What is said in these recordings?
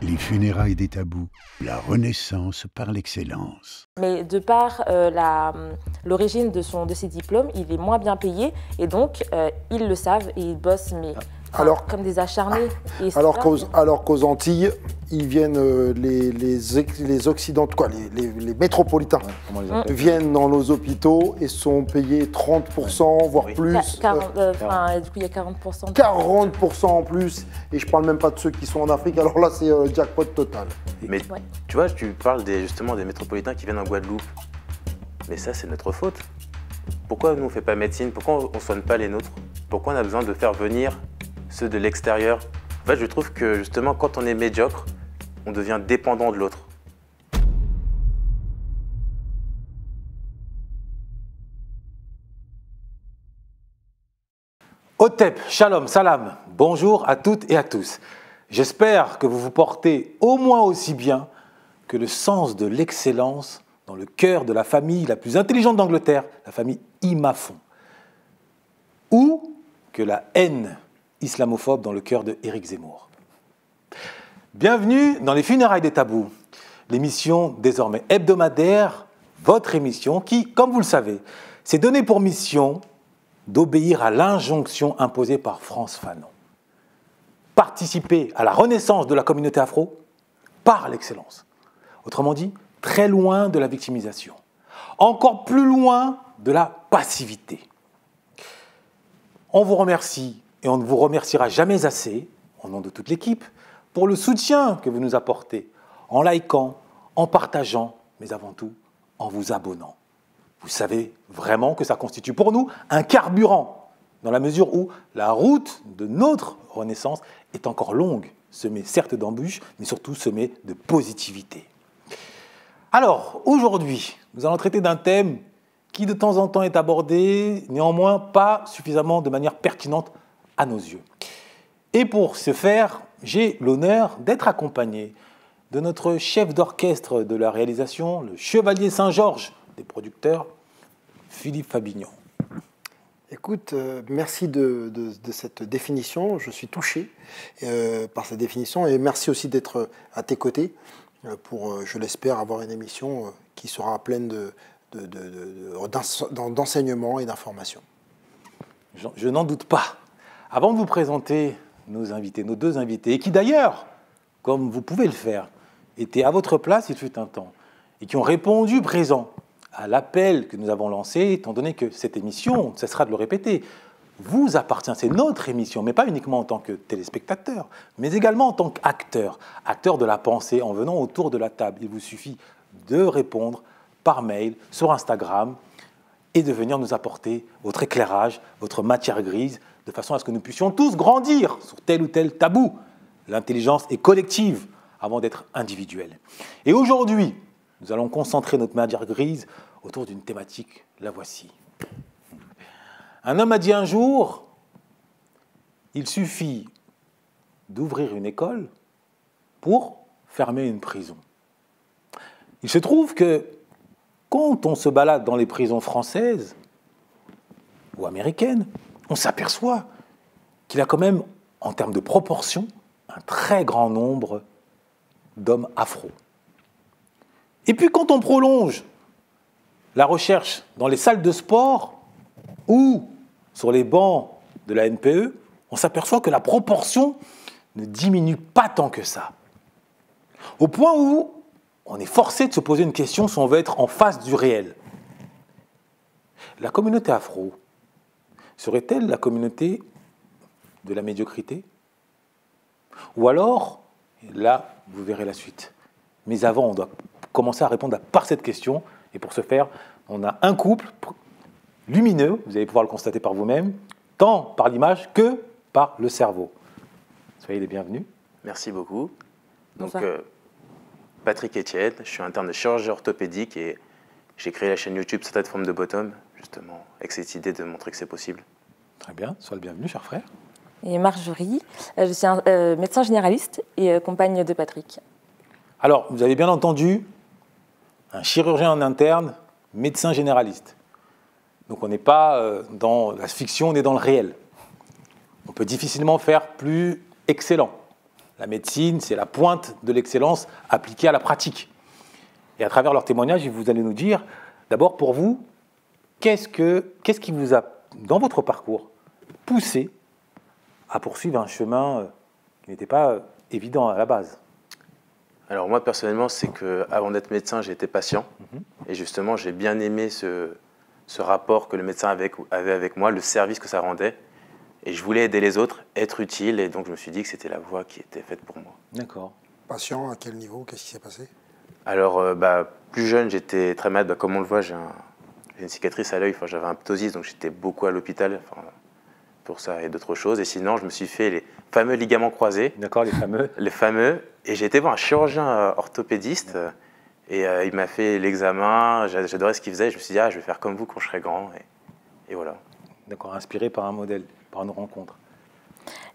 Les funérailles des tabous, la renaissance par l'excellence. Mais de par l'origine de ses diplômes, il est moins bien payé et donc ils le savent et ils bossent comme des acharnés. Alors qu'aux Antilles, ils viennent, les Occidentaux, quoi, les métropolitains viennent dans nos hôpitaux et sont payés 30%, voire plus. Du coup, il y a 40%. 40% en plus, et je ne parle même pas de ceux qui sont en Afrique, alors là, c'est jackpot total. Mais tu vois, tu parles justement des métropolitains qui viennent en Guadeloupe. Mais ça, c'est notre faute. Pourquoi nous, on ne fait pas médecine? Pourquoi on ne soigne pas les nôtres? Pourquoi on a besoin de faire venir ceux de l'extérieur? En fait, je trouve que justement, quand on est médiocre, on devient dépendant de l'autre. Hotep, shalom, salam, bonjour à toutes et à tous. J'espère que vous vous portez au moins aussi bien que le sens de l'excellence dans le cœur de la famille la plus intelligente d'Angleterre, la famille Imafon, ou que la haine islamophobe dans le cœur de Éric Zemmour. Bienvenue dans les funérailles des tabous, l'émission désormais hebdomadaire, votre émission qui, comme vous le savez, s'est donnée pour mission d'obéir à l'injonction imposée par France Fanon. Participer à la renaissance de la communauté afro par l'excellence. Autrement dit, très loin de la victimisation. Encore plus loin de la passivité. On vous remercie et on ne vous remerciera jamais assez, au nom de toute l'équipe, pour le soutien que vous nous apportez, en likant, en partageant, mais avant tout, en vous abonnant. Vous savez vraiment que ça constitue pour nous un carburant, dans la mesure où la route de notre renaissance est encore longue, semée certes d'embûches, mais surtout semée de positivité. Alors, aujourd'hui, nous allons traiter d'un thème qui de temps en temps est abordé, néanmoins pas suffisamment de manière pertinente à nos yeux. Et pour ce faire, j'ai l'honneur d'être accompagné de notre chef d'orchestre de la réalisation, le chevalier Saint-Georges des producteurs, Philippe Fabignon. Écoute, merci de cette définition. Je suis touché par cette définition et merci aussi d'être à tes côtés pour, je l'espère, avoir une émission qui sera pleine d'enseignements et d'informations. Je n'en doute pas. Avant de vous présenter nos invités, nos deux invités, et qui d'ailleurs, comme vous pouvez le faire, étaient à votre place il fut un temps, et qui ont répondu présent à l'appel que nous avons lancé, étant donné que cette émission, on ne cessera de le répéter, vous appartient, c'est notre émission, mais pas uniquement en tant que téléspectateur, mais également en tant qu'acteur, acteur de la pensée, en venant autour de la table. Il vous suffit de répondre par mail, sur Instagram, et de venir nous apporter votre éclairage, votre matière grise, de façon à ce que nous puissions tous grandir sur tel ou tel tabou. L'intelligence est collective avant d'être individuelle. Et aujourd'hui, nous allons concentrer notre matière grise autour d'une thématique, la voici. Un homme a dit un jour, il suffit d'ouvrir une école pour fermer une prison. Il se trouve que quand on se balade dans les prisons françaises ou américaines, on s'aperçoit qu'il y a quand même, en termes de proportion, un très grand nombre d'hommes afro. Et puis quand on prolonge la recherche dans les salles de sport ou sur les bancs de la NPE, on s'aperçoit que la proportion ne diminue pas tant que ça. Au point où on est forcé de se poser une question si on veut être en face du réel. La communauté afro serait-elle la communauté de la médiocrité? Ou alors, là, vous verrez la suite. Mais avant, on doit commencer à répondre par cette question. Et pour ce faire, on a un couple lumineux, vous allez pouvoir le constater par vous-même, tant par l'image que par le cerveau. Soyez les bienvenus. Merci beaucoup. Donc, Patrick Etienne, je suis interne de chirurgie orthopédique et j'ai créé la chaîne YouTube Certaines formes de bottom, justement, avec cette idée de montrer que c'est possible. Très bien, sois le bienvenu, cher frère. Et Marjorie, je suis médecin généraliste et compagne de Patrick. Alors, vous avez bien entendu, un chirurgien en interne, médecin généraliste. Donc on n'est pas dans la fiction, on est dans le réel. On peut difficilement faire plus excellent. La médecine, c'est la pointe de l'excellence appliquée à la pratique. Et à travers leurs témoignages, vous allez nous dire, d'abord pour vous, qu'est-ce qui vous a, dans votre parcours, poussé à poursuivre un chemin qui n'était pas évident à la base? Alors moi, personnellement, c'est qu'avant d'être médecin, j'ai été patient. Et justement, j'ai bien aimé ce rapport que le médecin avait avec moi, le service que ça rendait. Et je voulais aider les autres, être utile. Et donc, je me suis dit que c'était la voie qui était faite pour moi. D'accord. Patient, à quel niveau? Qu'est-ce qui s'est passé? Alors, plus jeune, j'étais très malade. Comme on le voit, j'ai une cicatrice à l'œil. Enfin, j'avais un ptosis, donc j'étais beaucoup à l'hôpital pour ça et d'autres choses. Et sinon, je me suis fait les fameux ligaments croisés. D'accord, les fameux. Les fameux. Et j'ai été voir un chirurgien orthopédiste. Et il m'a fait l'examen. J'adorais ce qu'il faisait. Je me suis dit, je vais faire comme vous quand je serai grand. Et voilà. D'accord, inspiré par un modèle, par une rencontre.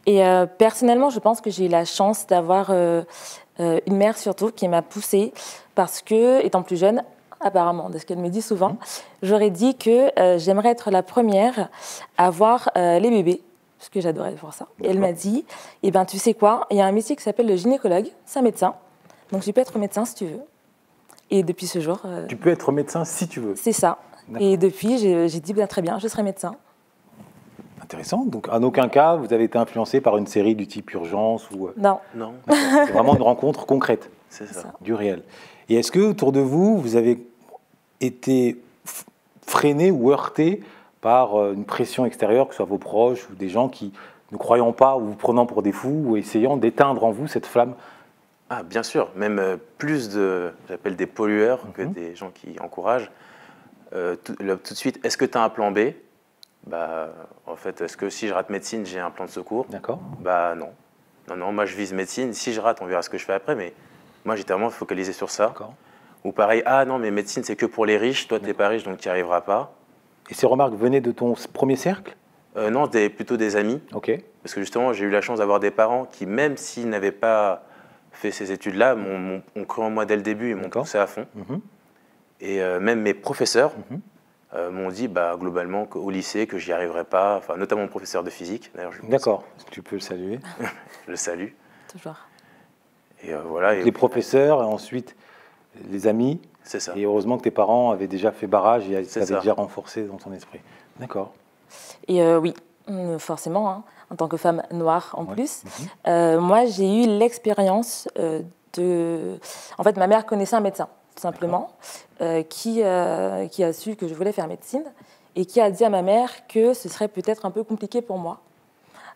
Et personnellement, je pense que j'ai eu la chance d'avoir une mère surtout qui m'a poussée parce que, étant plus jeune, apparemment, de ce qu'elle me dit souvent, j'aurais dit que j'aimerais être la première à voir les bébés, parce que j'adorais voir ça. Et elle m'a dit, eh ben, tu sais quoi, il y a un métier qui s'appelle le gynécologue, c'est un médecin, donc tu peux être médecin si tu veux. Et depuis ce jour... tu peux être médecin si tu veux. C'est ça. Et depuis, j'ai dit, très bien, je serai médecin. Intéressant. Donc, en aucun cas, vous avez été influencé par une série du type Urgence ou... Non. Non. C'est vraiment une rencontre concrète. C'est ça. Du réel. Et est-ce que, autour de vous, vous avez été freiné ou heurté par une pression extérieure, que ce soit vos proches ou des gens qui, ne croyant pas ou vous prenant pour des fous ou essayant d'éteindre en vous cette flamme? Ah, bien sûr. Même plus j'appelle des pollueurs que des gens qui encouragent. Tout de suite, est-ce que tu as un plan B? En fait, est-ce que si je rate médecine, j'ai un plan de secours? D'accord. Non. Non, moi je vise médecine. Si je rate, on verra ce que je fais après, mais moi j'étais vraiment focalisé sur ça. D'accord. Ou pareil, non, mais médecine c'est que pour les riches, toi tu n'es pas riche donc tu n'y arriveras pas. Et ces remarques venaient de ton premier cercle? Non, plutôt des amis. Ok. Parce que justement, j'ai eu la chance d'avoir des parents qui, même s'ils n'avaient pas fait ces études-là, ont cru en moi dès le début et m'ont poussé à fond. Et même mes professeurs m'ont dit globalement au lycée que j'y arriverais pas, notamment mon professeur de physique. D'accord, tu peux le saluer. Je le salue. Toujours. Et voilà. Les professeurs et ensuite les amis. C'est ça. Et heureusement que tes parents avaient déjà fait barrage et avaient déjà renforcé dans ton esprit. D'accord. Et oui, forcément, hein, en tant que femme noire en plus, moi j'ai eu l'expérience En fait, ma mère connaissait un médecin, tout simplement, qui a su que je voulais faire médecine et qui a dit à ma mère que ce serait peut-être un peu compliqué pour moi.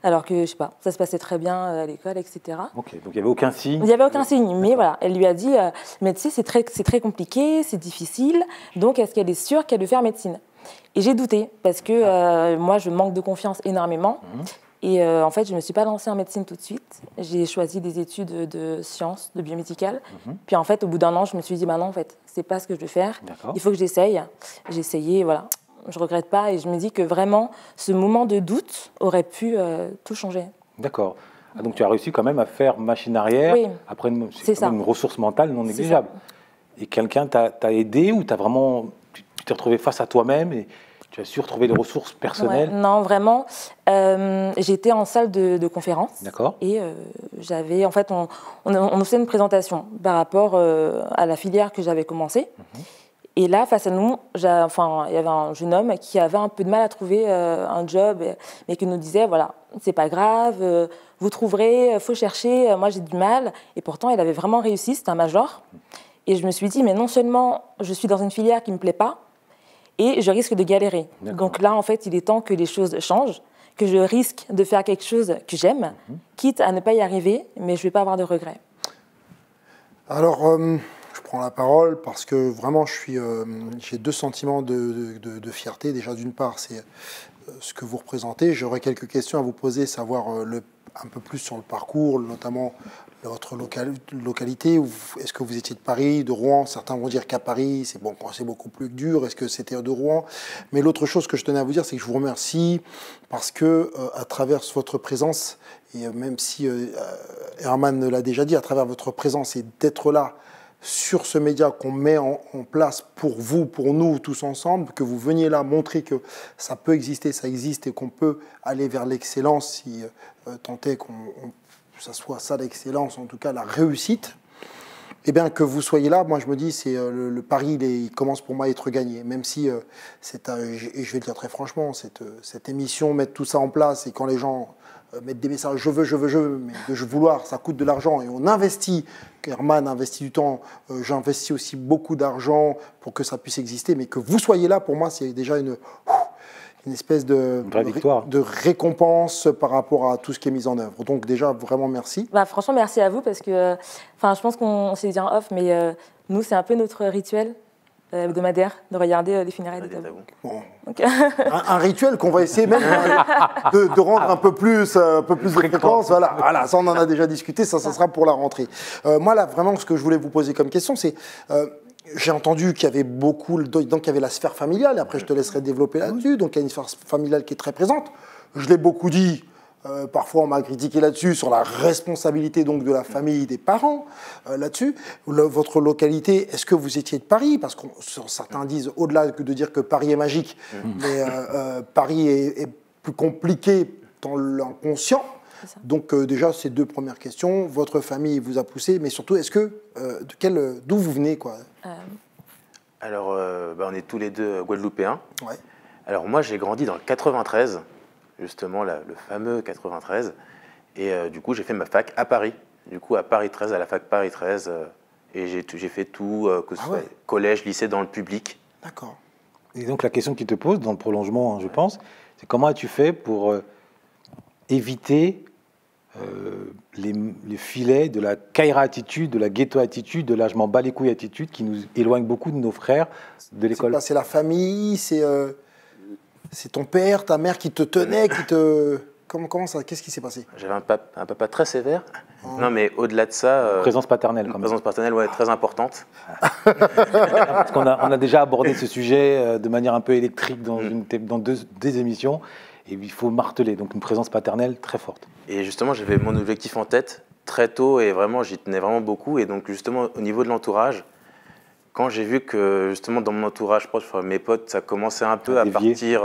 Alors que, je sais pas, ça se passait très bien à l'école, etc. Ok, donc il n'y avait aucun signe? Il n'y avait aucun signe, mais voilà, elle lui a dit, médecine, c'est très compliqué, c'est difficile, donc est-ce qu'elle est sûre qu'elle veut faire médecine? Et j'ai douté, parce que moi, je manque de confiance énormément. Et en fait, je ne me suis pas lancée en médecine tout de suite. J'ai choisi des études de sciences, de biomédicales. Puis en fait, au bout d'un an, je me suis dit, non, en fait, c'est pas ce que je veux faire. Il faut que j'essaye. J'ai essayé, voilà. Je ne regrette pas et je me dis que vraiment, ce moment de doute aurait pu tout changer. D'accord. Ah, donc tu as réussi quand même à faire machine arrière, après c'est quand même une ressource mentale non négligeable. Et quelqu'un t'a aidé ou tu t'es retrouvé face à toi-même et tu as su retrouver les ressources personnelles? Non, vraiment. J'étais en salle de conférence. D'accord. Et j'avais, en fait, on faisait une présentation par rapport à la filière que j'avais commencée. Et là, face à nous, il y avait un jeune homme qui avait un peu de mal à trouver un job, mais qui nous disait, voilà, c'est pas grave, vous trouverez, faut chercher, moi j'ai du mal. Et pourtant, il avait vraiment réussi, c'était un major. Et je me suis dit, mais non seulement je suis dans une filière qui me plaît pas, et je risque de galérer. Donc là, en fait, il est temps que les choses changent, que je risque de faire quelque chose que j'aime, quitte à ne pas y arriver, mais je ne vais pas avoir de regrets. Alors, je prends la parole parce que vraiment, j'ai deux sentiments de fierté. Déjà, d'une part, c'est ce que vous représentez. J'aurais quelques questions à vous poser, savoir un peu plus sur le parcours, notamment votre localité. Est-ce que vous étiez de Paris, de Rouen? Certains vont dire qu'à Paris, c'est beaucoup plus dur. Est-ce que c'était de Rouen? Mais l'autre chose que je tenais à vous dire, c'est que je vous remercie parce que, à travers votre présence, et même si Herman l'a déjà dit, à travers votre présence et d'être là, sur ce média qu'on met en place pour vous, pour nous, tous ensemble, que vous veniez là montrer que ça peut exister, ça existe et qu'on peut aller vers l'excellence si tant est qu'on ça soit ça l'excellence, en tout cas la réussite, eh bien, que vous soyez là, moi je me dis, c'est le pari, il commence pour moi à être gagné. Même si, et je vais le dire très franchement, cette émission, mettre tout ça en place, et quand les gens mettent des messages, je veux, mais de vouloir, ça coûte de l'argent, et on investit, Herman investit du temps, j'investis aussi beaucoup d'argent pour que ça puisse exister, mais que vous soyez là, pour moi, c'est déjà une espèce de récompense par rapport à tout ce qui est mis en œuvre. Donc déjà, vraiment merci. Bah, franchement, merci à vous parce que je pense qu'on s'est dit en off, mais nous, c'est un peu notre rituel hebdomadaire de regarder les funérailles des tabous. Bon. Un rituel qu'on va essayer même de rendre un peu plus de fréquence. Voilà, ça on en a déjà discuté, ça sera pour la rentrée. Moi là, vraiment, ce que je voulais vous poser comme question, c'est... j'ai entendu qu'il y avait donc il y avait la sphère familiale, et après je te laisserai développer là-dessus, donc il y a une sphère familiale qui est très présente. Je l'ai beaucoup dit, parfois on m'a critiqué là-dessus, sur la responsabilité donc de la famille, des parents là-dessus. Votre localité, est-ce que vous étiez de Paris? Parce que certains disent, au-delà de dire que Paris est magique, mais Paris est plus compliqué dans l'inconscient. Donc déjà, ces deux premières questions, votre famille vous a poussé, mais surtout, est-ce que d'où vous venez quoi? Alors, on est tous les deux guadeloupéens. Ouais. Alors moi, j'ai grandi dans le 93, justement, le fameux 93, et du coup, j'ai fait ma fac à Paris. Du coup, à Paris 13, à la fac Paris 13, et j'ai fait tout, que ce soit collège, lycée, dans le public. D'accord. Et donc la question qui te pose, dans le prolongement, je pense, c'est comment as-tu fait pour éviter les filets de la caïra-attitude, de la ghetto-attitude, de la je m'en bats les couilles attitude qui nous éloigne beaucoup de nos frères de l'école. C'est la famille, c'est ton père, ta mère qui te tenait, qui te... Comment ça? Qu'est-ce qui s'est passé? J'avais un papa très sévère. Non, mais au-delà de ça... présence paternelle, quand même. Présence paternelle, ouais, très importante. Parce qu'on a déjà abordé ce sujet de manière un peu électrique dans deux émissions. Et il faut marteler, donc une présence paternelle très forte. Et justement, j'avais mon objectif en tête très tôt et vraiment, j'y tenais vraiment beaucoup. Et donc, justement, au niveau de l'entourage, quand j'ai vu que, justement, dans mon entourage proche, mes potes, ça commençait un peu à partir,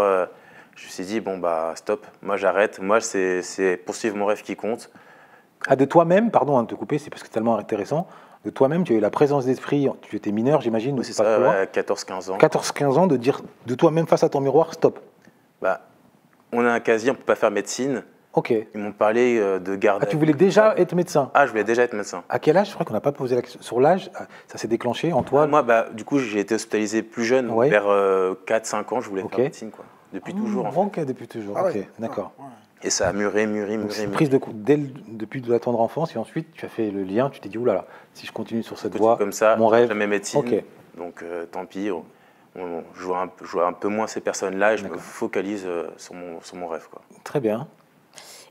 je me suis dit, bon, bah, stop, moi, j'arrête. Moi, c'est poursuivre mon rêve qui compte. Ah, de toi-même, pardon de te couper, c'est parce que c'est tellement intéressant. De toi-même, tu as eu la présence d'esprit, tu étais mineur, j'imagine. Oui, c'est ça, ouais, 14-15 ans. 14-15 ans, de dire de toi-même face à ton miroir, stop. Bah, on a un casier, on ne peut pas faire médecine. Ok. Ils m'ont parlé de garde. Ah, tu voulais déjà être médecin? Ah, je voulais déjà être médecin. À quel âge? Je crois qu'on n'a pas posé la question. Sur l'âge, ça s'est déclenché en toi? Moi, du coup, j'ai été hospitalisé plus jeune, vers 4-5 ans, je voulais faire médecine, quoi. Depuis toujours, en fait. Ok, depuis toujours. Ah, ok, d'accord. Et ça a mûri. Prise de depuis de la tendre enfance, et ensuite tu as fait le lien, tu t'es dit, oulala, si je continue sur cette voie, comme ça, mon rêve. Jamais médecine. Ok. Donc tant pis, je vois un peu moins ces personnes-là et je me focalise sur mon rêve, quoi. Très bien.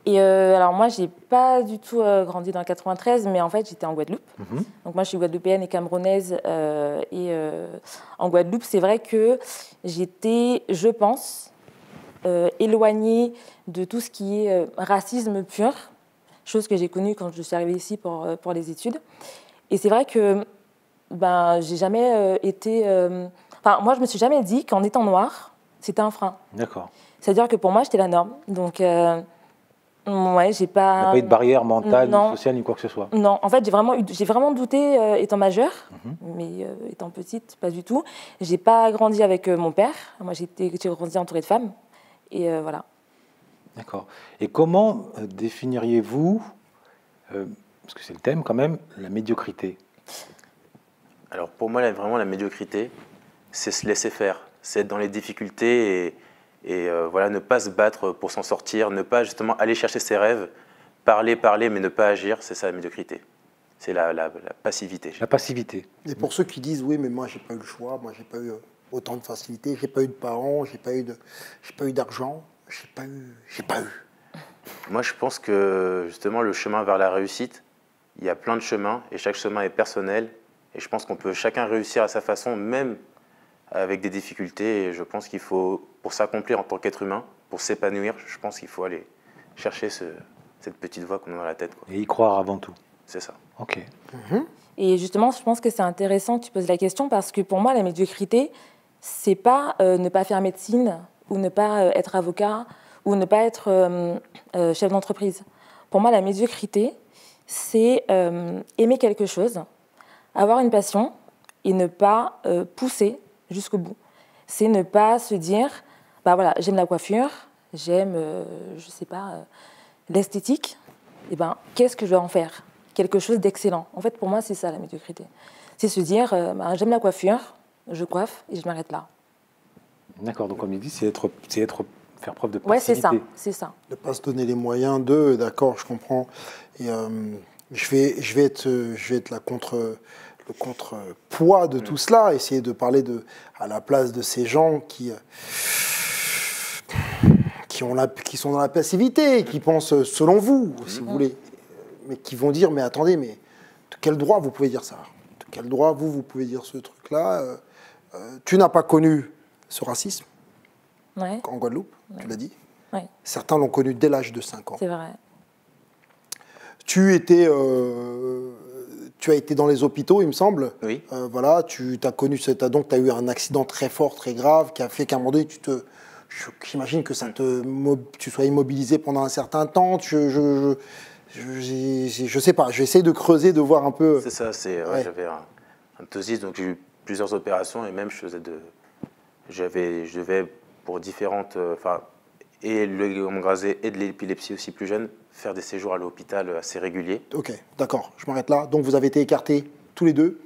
Et alors moi, j'ai pas du tout grandi dans le 93, mais en fait, j'étais en Guadeloupe. Donc moi, je suis guadeloupéenne et camerounaise. En Guadeloupe, c'est vrai que j'étais, je pense, éloignée de tout ce qui est racisme pur, chose que j'ai connue quand je suis arrivée ici pour les études. Et c'est vrai que j'ai jamais été... moi, je me suis jamais dit qu'en étant noire, c'était un frein. D'accord. C'est-à-dire que pour moi, j'étais la norme. Donc... ouais, j'ai pas... Il n'y a pas eu de barrière mentale, ni sociale, ni quoi que ce soit. Non, en fait, j'ai vraiment douté étant majeure, mais étant petite, pas du tout. J'ai pas grandi avec mon père. Moi, j'ai grandi entourée de femmes. Et voilà. D'accord. Et comment définiriez-vous, parce que c'est le thème quand même, la médiocrité? Alors pour moi, vraiment, la médiocrité, c'est se laisser faire. C'est être dans les difficultés et voilà, ne pas se battre pour s'en sortir, ne pas justement aller chercher ses rêves, parler, mais ne pas agir, c'est ça la médiocrité. C'est la passivité. La passivité. Et pour ceux qui disent, oui, mais moi, j'ai pas eu le choix, moi, j'ai pas eu autant de facilité, j'ai pas eu de parents, j'ai pas eu d'argent, j'ai pas eu. Moi, je pense que justement, le chemin vers la réussite, il y a plein de chemins et chaque chemin est personnel. Et je pense qu'on peut chacun réussir à sa façon, même avec des difficultés. Et je pense qu'il faut, pour s'accomplir en tant qu'être humain, pour s'épanouir, je pense qu'il faut aller chercher cette petite voix qu'on a dans la tête, quoi. Et y croire avant tout. C'est ça. Ok. Et justement, je pense que c'est intéressant que tu poses la question parce que pour moi, la médiocrité, c'est pas ne pas faire médecine ou ne pas être avocat ou ne pas être chef d'entreprise. Pour moi, la médiocrité, c'est aimer quelque chose, avoir une passion et ne pas pousser jusqu'au bout. C'est ne pas se dire, bah voilà, j'aime la coiffure, j'aime, je sais pas, l'esthétique, et ben qu'est-ce que je vais en faire? Quelque chose d'excellent. En fait, pour moi, c'est ça la médiocrité. C'est se dire, bah, j'aime la coiffure, je coiffe et je m'arrête là. D'accord, donc comme il dit, faire preuve de Ouais, passivité. c'est ça. Ne pas se donner les moyens de, d'accord, je comprends. Et je vais être là le contrepoids de tout cela, essayer de parler à la place de ces gens qui sont dans la passivité, qui pensent selon vous, si vous voulez, mais qui vont dire, mais attendez, mais de quel droit vous pouvez dire ça? De quel droit vous pouvez dire ce truc-là? Tu n'as pas connu ce racisme en Guadeloupe, tu l'as dit. Ouais. Certains l'ont connu dès l'âge de 5 ans. C'est vrai. Tu as été dans les hôpitaux, il me semble. Oui. Voilà, tu as connu, donc tu as eu un accident très fort, très grave, qui a fait qu'à un moment donné, j'imagine que tu sois immobilisé pendant un certain temps. Je sais pas, j'essaie de creuser, de voir un peu. C'est ça, j'avais un ptosis, donc j'ai eu plusieurs opérations et même je devais pour différentes, et le ligament crasé et de l'épilepsie aussi plus jeune, faire des séjours à l'hôpital assez réguliers. Ok, d'accord, je m'arrête là. Donc vous avez été écartés tous les deux,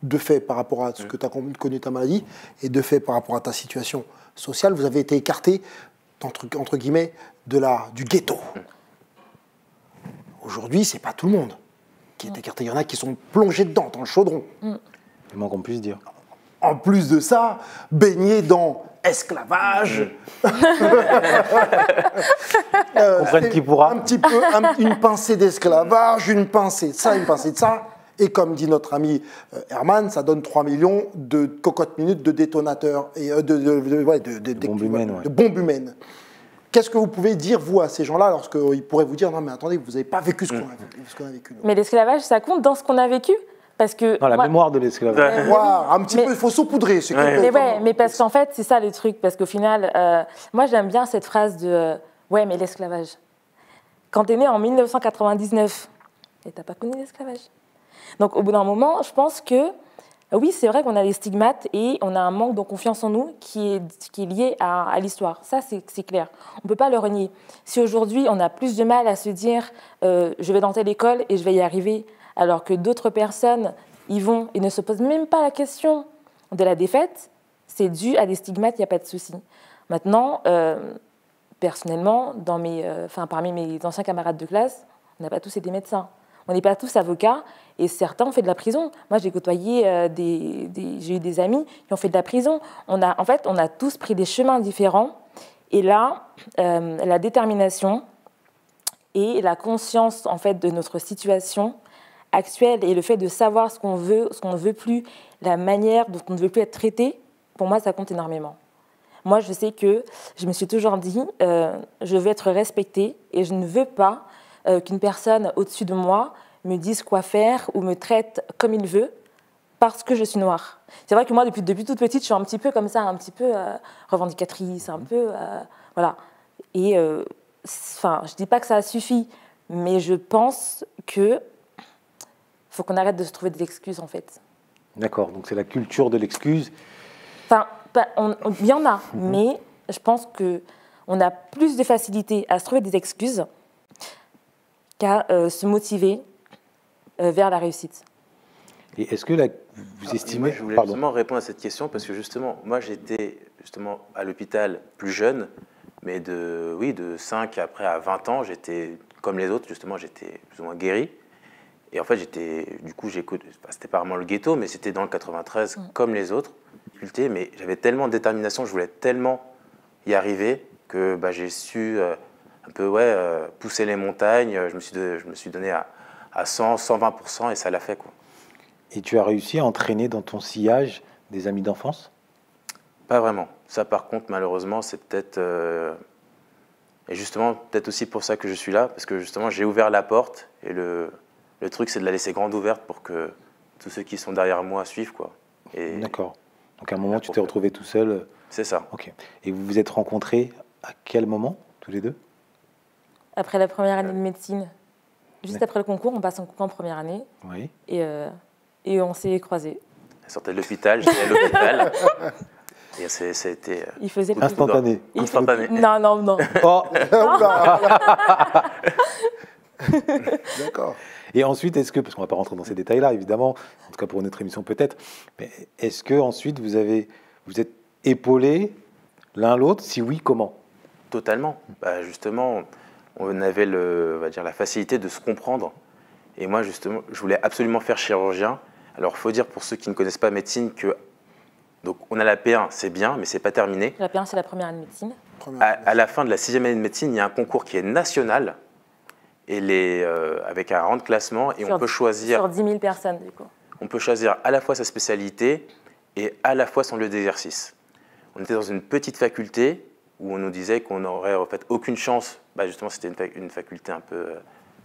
de fait par rapport à ce que tu as connu ta maladie, et de fait par rapport à ta situation sociale, vous avez été écartés, entre guillemets, du ghetto. Aujourd'hui, c'est pas tout le monde qui est écarté. Il y en a qui sont plongés dedans, dans le chaudron. Le moins qu'on puisse dire. En plus de ça, baignés dans esclavage. Comprenne qui pourra. Un petit peu, une pincée d'esclavage, une pincée de ça, une pincée de ça. Et comme dit notre ami Herman, ça donne 3 millions de cocottes minutes de détonateurs et de bombes humaines. Qu'est-ce que vous pouvez dire, vous, à ces gens-là, lorsqu'ils pourraient vous dire « Non, mais attendez, vous n'avez pas vécu ce qu'on a vécu. » Mais l'esclavage, ça compte dans ce qu'on a vécu? Parce que Non, la mémoire de l'esclavage. Un petit peu, il faut saupoudrer. Mais parce qu'en fait, c'est ça le truc. Parce qu'au final, moi, j'aime bien cette phrase de ouais, mais l'esclavage. Quand tu es né en 1999, et tu n'as pas connu l'esclavage. Donc, au bout d'un moment, je pense que oui, c'est vrai qu'on a des stigmates et on a un manque de confiance en nous qui est lié à l'histoire. Ça, c'est clair. On ne peut pas le renier. Si aujourd'hui, on a plus de mal à se dire je vais dans telle école et je vais y arriver, alors que d'autres personnes y vont et ne se posent même pas la question de la défaite, c'est dû à des stigmates, il n'y a pas de souci. Maintenant, personnellement, parmi mes anciens camarades de classe, on n'a pas tous été médecins. On n'est pas tous avocats et certains ont fait de la prison. Moi, j'ai côtoyé, j'ai eu des amis qui ont fait de la prison. On a tous pris des chemins différents. Et là, la détermination et la conscience en fait, de notre situation actuelle et le fait de savoir ce qu'on veut, ce qu'on ne veut plus, la manière dont on ne veut plus être traité, pour moi, ça compte énormément. Moi, je sais que je me suis toujours dit, je veux être respectée et je ne veux pas qu'une personne au-dessus de moi me dise quoi faire ou me traite comme il veut parce que je suis noire. C'est vrai que moi, depuis toute petite, je suis un petit peu comme ça, un petit peu revendicatrice, un peu... voilà. Et je dis pas que ça suffit, mais je pense que faut qu'on arrête de se trouver des excuses, en fait. D'accord, donc c'est la culture de l'excuse. Enfin, il y en a, mais je pense qu'on a plus de facilité à se trouver des excuses qu'à se motiver vers la réussite. Et est-ce que vous estimez... Moi, je voulais justement répondre à cette question parce que justement, moi j'étais justement à l'hôpital plus jeune, mais de 5 après à 20 ans, j'étais comme les autres, justement, j'étais plus ou moins guéri. Et en fait, c'était pas vraiment le ghetto, mais c'était dans le 93 comme les autres. Mais j'avais tellement de détermination, je voulais tellement y arriver que j'ai su un peu pousser les montagnes. Je me suis donné à 100, 120% et ça l'a fait, quoi. Et tu as réussi à entraîner dans ton sillage des amis d'enfance? Pas vraiment. Ça, par contre, malheureusement, c'est peut-être... et justement, peut-être aussi pour ça que je suis là, parce que justement, j'ai ouvert la porte et le truc, c'est de la laisser grande ouverte pour que tous ceux qui sont derrière moi suivent, quoi. D'accord. Donc à un moment, tu t'es retrouvé tout seul. C'est ça. Ok. Et vous vous êtes rencontrés à quel moment, tous les deux? Après la première année de médecine. Juste après le concours, on passe en concours en première année. Oui. Et on s'est croisés. Elle sortait de l'hôpital, j'étais à l'hôpital. Et ça a été Il faisait le Instantané. instantané. Non. Oh. D'accord. Et ensuite, est-ce que, parce qu'on ne va pas rentrer dans ces détails-là, évidemment, en tout cas pour notre émission peut-être, mais est-ce que ensuite vous êtes épaulés l'un l'autre? Si oui, comment? Totalement. Bah, justement, on avait on va dire, la facilité de se comprendre. Et moi, justement, je voulais absolument faire chirurgien. Alors, il faut dire pour ceux qui ne connaissent pas médecine que donc, on a la P1, c'est bien, mais ce n'est pas terminé. La P1, c'est la première année de médecine. À la fin de la 6e année de médecine, il y a un concours qui est national et avec un rang de classement. Et on peut choisir. Sur 10 000 personnes, du coup. On peut choisir à la fois sa spécialité et à la fois son lieu d'exercice. On était dans une petite faculté où on nous disait qu'on n'aurait en fait aucune chance, justement c'était une faculté un peu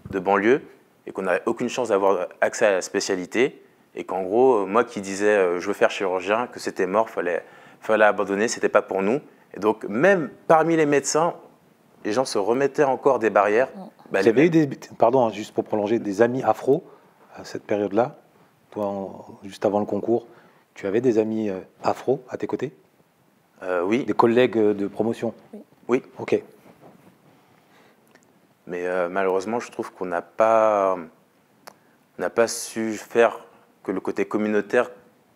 de banlieue, et qu'on n'avait aucune chance d'avoir accès à la spécialité, et qu'en gros, moi qui disais je veux faire chirurgien, que c'était mort, fallait abandonner, c'était pas pour nous. Et donc même parmi les médecins, les gens se remettaient encore des barrières. Vous avez eu pardon, juste pour prolonger, des amis afro à cette période-là, toi, juste avant le concours, tu avais des amis afro à tes côtés? Oui. Des collègues de promotion? Oui. Ok. Mais malheureusement, je trouve qu'on n'a pas su faire que le côté communautaire,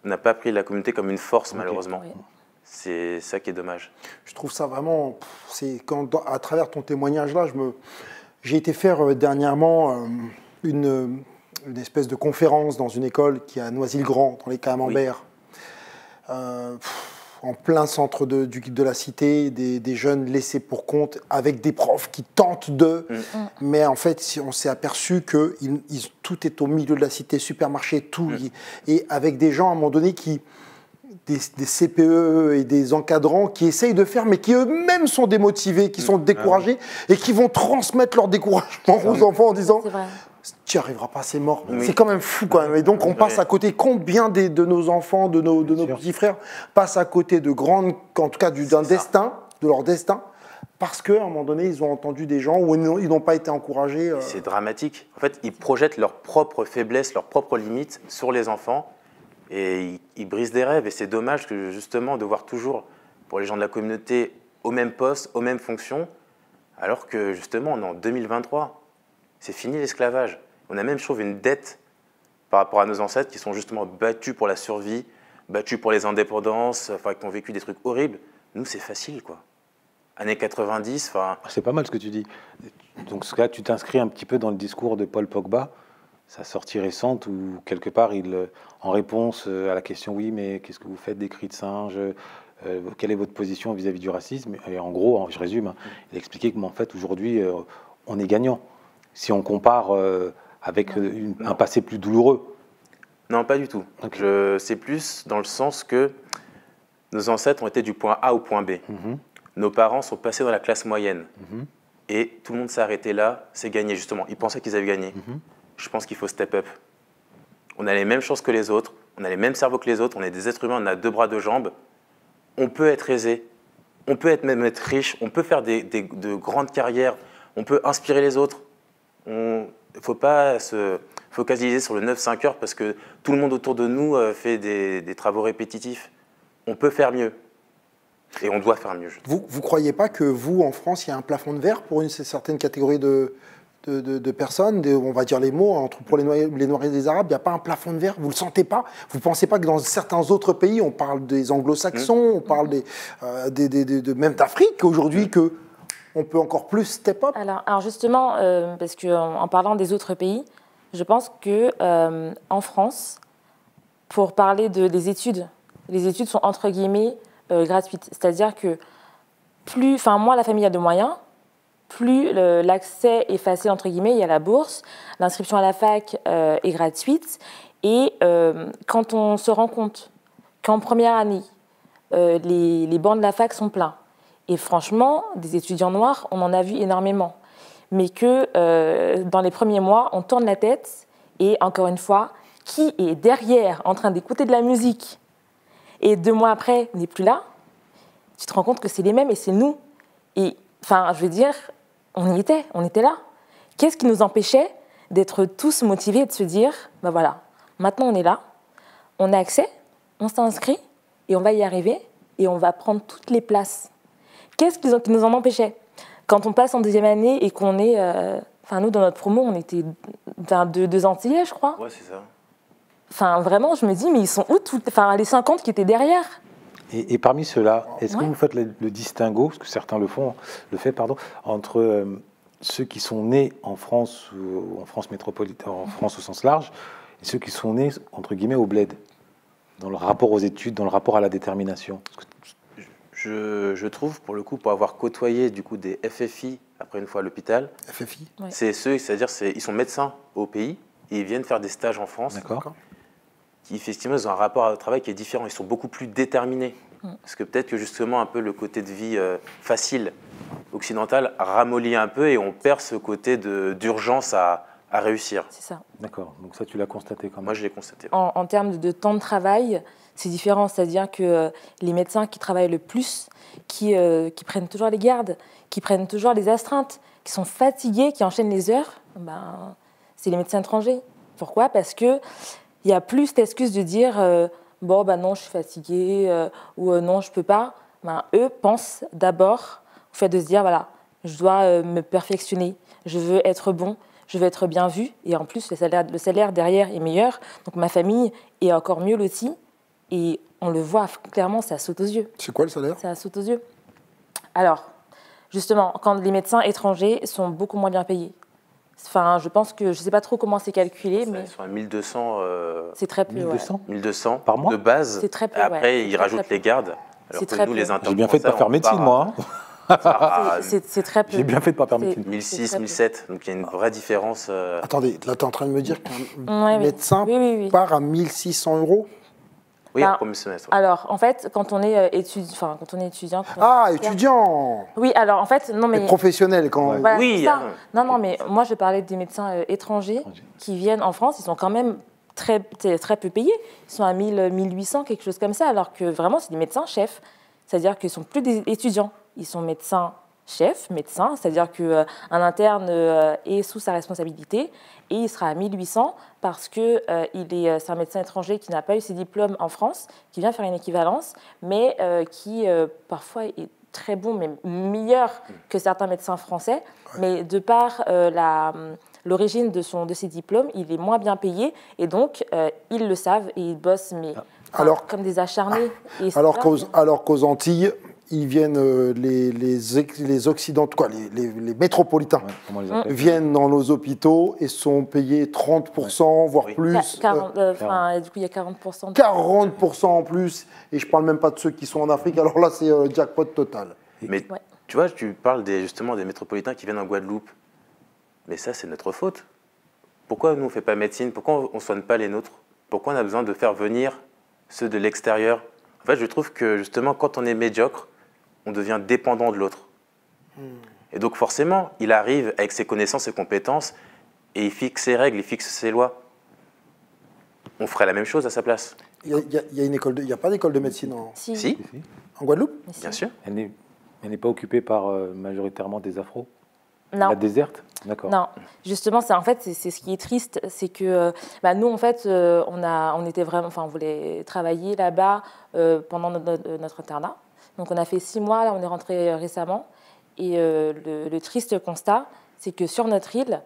on n'a pas pris la communauté comme une force, malheureusement. Oui. C'est ça qui est dommage. Je trouve ça vraiment... à travers ton témoignage là, j'ai été faire dernièrement une espèce de conférence dans une école qui est à Noisy-le-Grand, dans les Camemberts. Oui. En plein centre de la cité, des jeunes laissés pour compte, avec des profs qui tentent mais en fait, on s'est aperçu que tout est au milieu de la cité, supermarché, tout, et avec des gens à un moment donné des CPE et des encadrants qui essayent de faire, mais qui eux-mêmes sont démotivés, qui sont découragés, et qui vont transmettre leur découragement aux enfants en disant « tu n'y arriveras pas, c'est mort ». C'est quand même fou quand même. Et donc on passe à côté, combien de nos enfants, de nos petits frères passent à côté de grandes, en tout cas d'un destin, de leur destin, parce qu'à un moment donné, ils ont entendu des gens où ils n'ont pas été encouragés. C'est dramatique. En fait, ils projettent leurs propres faiblesses, leurs propres limites sur les enfants. Et ils brisent des rêves, et c'est dommage que justement de voir toujours pour les gens de la communauté au même poste, aux mêmes fonctions, alors que justement on est en 2023, c'est fini l'esclavage. On a même, je trouve, une dette par rapport à nos ancêtres qui sont justement battus pour la survie, battus pour les indépendances, qui ont vécu des trucs horribles. Nous, c'est facile, quoi. Années 90, C'est pas mal ce que tu dis. Donc là, tu t'inscris un petit peu dans le discours de Paul Pogba, sa sortie récente où, quelque part, en réponse à la question « Oui, mais qu'est-ce que vous faites des cris de singe quelle est votre position vis-à-vis du racisme ?» Et en gros, je résume, il expliquait qu'en fait, aujourd'hui, on est gagnant. Si on compare avec un passé plus douloureux. Non, pas du tout. Okay. C'est plus dans le sens que nos ancêtres ont été du point A au point B. Nos parents sont passés dans la classe moyenne. Et tout le monde s'est arrêté là, c'est gagné, justement. Ils pensaient qu'ils avaient gagné. Je pense qu'il faut step up. On a les mêmes chances que les autres, on a les mêmes cerveaux que les autres, on est des êtres humains, on a 2 bras, 2 jambes. On peut être aisé, on peut même être riche, on peut faire de grandes carrières, on peut inspirer les autres. Il ne faut pas se focaliser sur le 9-5 heures parce que tout le monde autour de nous fait des travaux répétitifs. On peut faire mieux. Et on doit faire mieux. Vous ne croyez pas que vous, en France, il y a un plafond de verre pour une certaine catégorie de personnes, on va dire les mots, pour les Noirs et les Arabes, il n'y a pas un plafond de verre, vous ne le sentez pas? Vous ne pensez pas que dans certains autres pays, on parle des anglo-saxons, on parle même d'Afrique aujourd'hui, qu'on peut encore plus step up? Alors justement, parce qu'en parlant des autres pays, je pense qu'en France, pour parler des études, les études sont entre guillemets gratuites. C'est-à-dire que moins la famille a de moyens, plus l'accès est facile, entre guillemets, il y a la bourse, l'inscription à la fac est gratuite. Et quand on se rend compte qu'en première année, les bancs de la fac sont pleins, et franchement, des étudiants noirs, on en a vu énormément, mais que dans les premiers mois, on tourne la tête, et encore une fois, qui est derrière en train d'écouter de la musique, et 2 mois après, n'est plus là, tu te rends compte que c'est les mêmes, et c'est nous. Et je veux dire, on y était, on était là. Qu'est-ce qui nous empêchait d'être tous motivés et de se dire, ben voilà, maintenant on est là, on a accès, on s'inscrit et on va y arriver et on va prendre toutes les places. Qu'est-ce qui nous en empêchait? Quand on passe en deuxième année et qu'on est... Enfin, nous, dans notre promo, on était deux Antillais, je crois. Ouais, c'est ça. Enfin, vraiment, je me dis, mais ils sont où les 50 qui étaient derrière? Et parmi ceux-là, est-ce que vous faites le distinguo, parce que certains le font, entre ceux qui sont nés en France, ou en France métropolitaine, en France au sens large, et ceux qui sont nés, entre guillemets, au bled, dans le rapport aux études, dans le rapport à la détermination? Je trouve, pour le coup, pour avoir côtoyé du coup des FFI, après une fois à l'hôpital, FFI. c'est ceux, c'est-à-dire ils sont médecins au pays, et ils viennent faire des stages en France. D'accord. Qui, effectivement, ils ont un rapport au travail qui est différent. Ils sont beaucoup plus déterminés. Parce que peut-être que justement, un peu le côté de vie facile occidental ramollit un peu et on perd ce côté d'urgence à réussir. C'est ça. D'accord, donc ça tu l'as constaté quand même. Moi, je l'ai constaté. En termes de temps de travail, c'est différent. C'est-à-dire que les médecins qui travaillent le plus, qui prennent toujours les gardes, qui prennent toujours les astreintes, qui sont fatigués, qui enchaînent les heures, c'est les médecins étrangers. Pourquoi? Parce qu'il n'y a plus cette excuse de dire non, je suis fatiguée ou non, je ne peux pas. Eux pensent d'abord au fait de se dire voilà, je dois me perfectionner, je veux être bon, je veux être bien vu, et en plus, le salaire derrière est meilleur, donc ma famille est encore mieux lotie, et on le voit clairement, ça saute aux yeux. C'est quoi le salaire? Ça saute aux yeux. Alors, justement, quand les médecins étrangers sont beaucoup moins bien payés. Enfin, je pense que, je ne sais pas trop comment c'est calculé, mais... Ils sont à 1200, c'est très peu, 1200 1200 par mois de base. C'est très peu, Après, ils rajoutent les gardes. Alors que nous, les internes J'ai bien fait de ne pas faire médecine, moi. C'est très peu. J'ai bien fait de ne pas faire médecine. 1006, 1007, donc il y a une vraie différence. Attendez, là, tu es en train de me dire qu'un médecin part à 1600 €? Oui, au premier semestre. Alors, en fait, quand on est étudiant... Étudiant. Oui, alors, en fait, non, mais... Et professionnel, quand... Voilà, oui. Non, mais moi, je parlais des médecins étrangers qui viennent en France. Ils sont quand même très peu payés. Ils sont à 1800, quelque chose comme ça, alors que vraiment, c'est des médecins chefs. C'est-à-dire qu'ils ne sont plus des étudiants. Ils sont médecins-chefs, c'est-à-dire qu'un interne est sous sa responsabilité et il sera à 1800 parce que c'est un médecin étranger qui n'a pas eu ses diplômes en France, qui vient faire une équivalence, mais qui parfois est très bon, mais meilleur que certains médecins français. Mais de par l'origine de ses diplômes, il est moins bien payé et donc ils le savent et ils bossent comme des acharnés. Alors qu'aux Antilles, ils viennent, les occidentaux, les métropolitains, viennent dans nos hôpitaux et sont payés 30%, voire plus. Du coup, il y a 40%. 40% en plus, et je ne parle même pas de ceux qui sont en Afrique, alors là, c'est jackpot total. Mais tu vois, tu parles justement des métropolitains qui viennent en Guadeloupe. Mais ça, c'est notre faute. Pourquoi nous, on ne fait pas médecine? Pourquoi on ne soigne pas les nôtres? Pourquoi on a besoin de faire venir ceux de l'extérieur? En fait, je trouve que justement, quand on est médiocre, on devient dépendant de l'autre. Et donc forcément, il arrive avec ses connaissances, ses compétences, et il fixe ses règles, il fixe ses lois. On ferait la même chose à sa place. Il n'y a pas d'école de médecine Si. En Guadeloupe? Bien sûr. Elle n'est pas occupée par majoritairement des afros? Non. La déserte? D'accord. Non, justement, c'est ce qui est triste, c'est que nous, en fait, on était vraiment, on voulait travailler là-bas pendant notre internat. Donc, on a fait 6 mois, là, on est rentré récemment. Et le triste constat, c'est que sur notre île,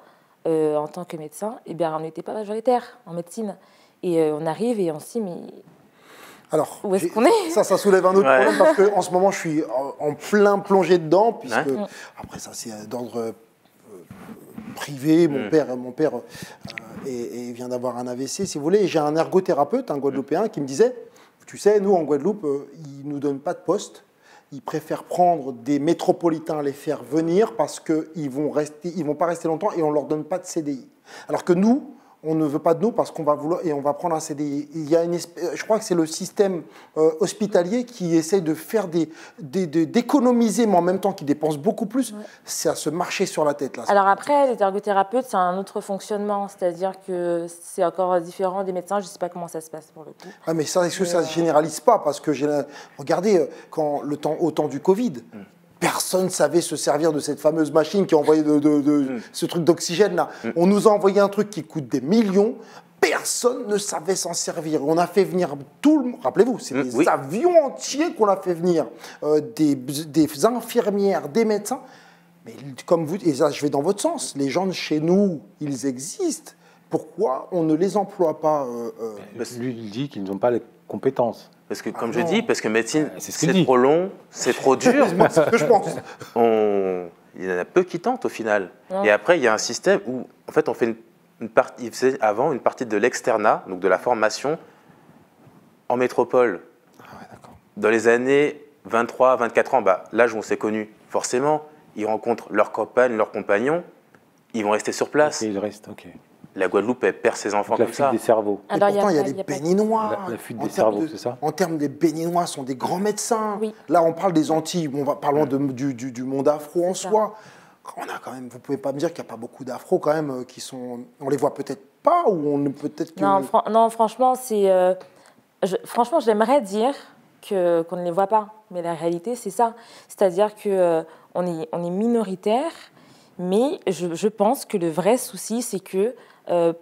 en tant que médecin, on n'était pas majoritaire en médecine. Et on arrive et on se dit, mais alors, où est-ce qu'on est? Ça soulève un autre problème parce qu'en ce moment, je suis en plein plongé dedans, puisque après ça, c'est d'ordre privé. Mon père vient d'avoir un AVC, si vous voulez. Et j'ai un ergothérapeute, un Guadeloupéen, qui me disait, tu sais, nous, en Guadeloupe, ils ne nous donnent pas de poste. Ils préfèrent prendre des métropolitains, les faire venir parce qu'ils vont pas rester longtemps et on ne leur donne pas de CDI. Alors que nous, on ne veut pas de nous parce qu'on va vouloir et on va prendre un CDI. Il y a je crois que c'est le système hospitalier qui essaye de faire d'économiser, mais en même temps qui dépense beaucoup plus. Ouais. C'est à se marcher sur la tête. Là. Alors après, les ergothérapeutes, c'est un autre fonctionnement, c'est-à-dire que c'est encore différent des médecins. Je ne sais pas comment ça se passe pour le coup. Ah, mais ça, est-ce que ça ne se généralise pas? Parce que regardez, au temps du Covid, personne ne savait se servir de cette fameuse machine qui a envoyé ce truc d'oxygène là. On nous a envoyé un truc qui coûte des millions. Personne ne savait s'en servir. On a fait venir tout le monde. Rappelez-vous, c'est des avions entiers qu'on a fait venir, des infirmières, des médecins. Mais comme vous, et ça, je vais dans votre sens, les gens de chez nous, ils existent. Pourquoi on ne les emploie pas Lui, il dit qu'ils n'ont pas les compétences. Parce que, comme je dis, parce que médecine, c'est trop long, c'est trop dur. C'est ce que je pense. Il y en a peu qui tentent au final. Et après, il y a un système où, en fait, on fait une partie, avant une partie de l'externat, donc de la formation, en métropole. Dans les années 23, 24 ans, l'âge où on s'est connus, forcément, ils rencontrent leurs compagnes, leurs compagnons, ils vont rester sur place. Et ils restent, ok. La Guadeloupe, elle perd ses enfants comme ça. La fuite des cerveaux. Et pourtant, il y a des béninois. La fuite des cerveaux, c'est ça? En termes des béninois, sont des grands médecins. Oui. Là, on parle des Antilles. Parlons du monde afro en soi. On a quand même, vous pouvez pas me dire qu'il n'y a pas beaucoup d'afro quand même qui sont. On les voit peut-être pas ou on peut-être que. Non, franchement, franchement, j'aimerais dire qu'on ne les voit pas, mais la réalité, c'est ça. C'est-à-dire que on est minoritaire, mais je pense que le vrai souci, c'est que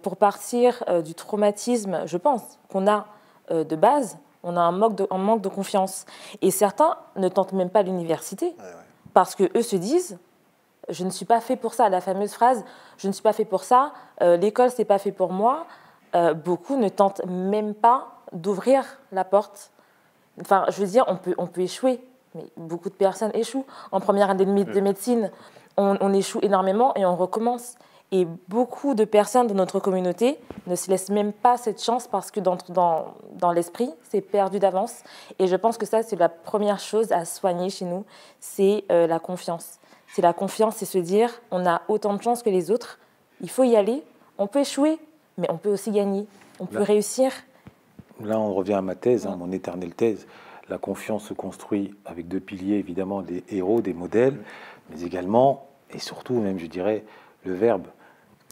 pour partir du traumatisme, je pense qu'on a de base, on a un manque de confiance. Et certains ne tentent même pas l'université parce que eux se disent. Je ne suis pas fait pour ça. La fameuse phrase « je ne suis pas fait pour ça »,« l'école, c'est pas fait pour moi », beaucoup ne tentent même pas d'ouvrir la porte. Enfin, je veux dire, on peut échouer, mais beaucoup de personnes échouent. En première année de médecine, on échoue énormément et on recommence. Et beaucoup de personnes de notre communauté ne se laissent même pas cette chance parce que dans l'esprit, c'est perdu d'avance. Et je pense que ça, c'est la première chose à soigner chez nous, c'est la confiance. C'est la confiance, c'est se dire, on a autant de chance que les autres, il faut y aller, on peut échouer, mais on peut aussi gagner, on peut réussir. Là, on revient à ma thèse, mon éternelle thèse. La confiance se construit avec deux piliers, évidemment, des héros, des modèles, mais également, et surtout même, je dirais, le verbe.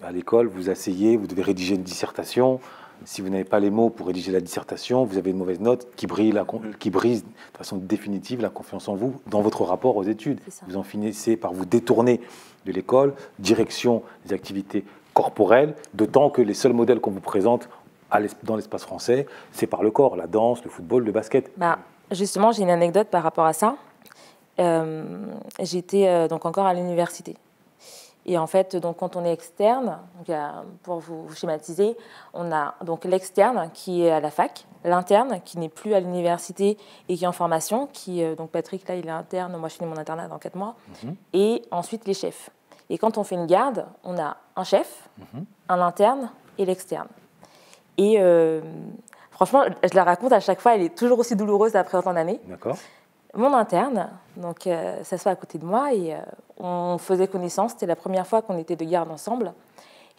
À l'école, vous asseyez, vous devez rédiger une dissertation. Si vous n'avez pas les mots pour rédiger la dissertation, vous avez une mauvaise note qui brise de façon définitive la confiance en vous dans votre rapport aux études. Vous en finissez par vous détourner de l'école, direction des activités corporelles, d'autant que les seuls modèles qu'on vous présente dans l'espace français, c'est par le corps, la danse, le football, le basket. Justement, j'ai une anecdote par rapport à ça. J'étais donc encore à l'université. Et en fait, donc, quand on est externe, donc, pour vous schématiser, on a donc l'externe qui est à la fac, l'interne qui n'est plus à l'université et qui est en formation, donc Patrick, là, il est interne, moi je finis mon internat dans 4 mois, et ensuite les chefs. Et quand on fait une garde, on a un chef, un interne et l'externe. Et franchement, je la raconte à chaque fois, elle est toujours aussi douloureuse après autant d'années. D'accord. Mon interne, donc, s'assoit à côté de moi et on faisait connaissance. C'était la première fois qu'on était de garde ensemble.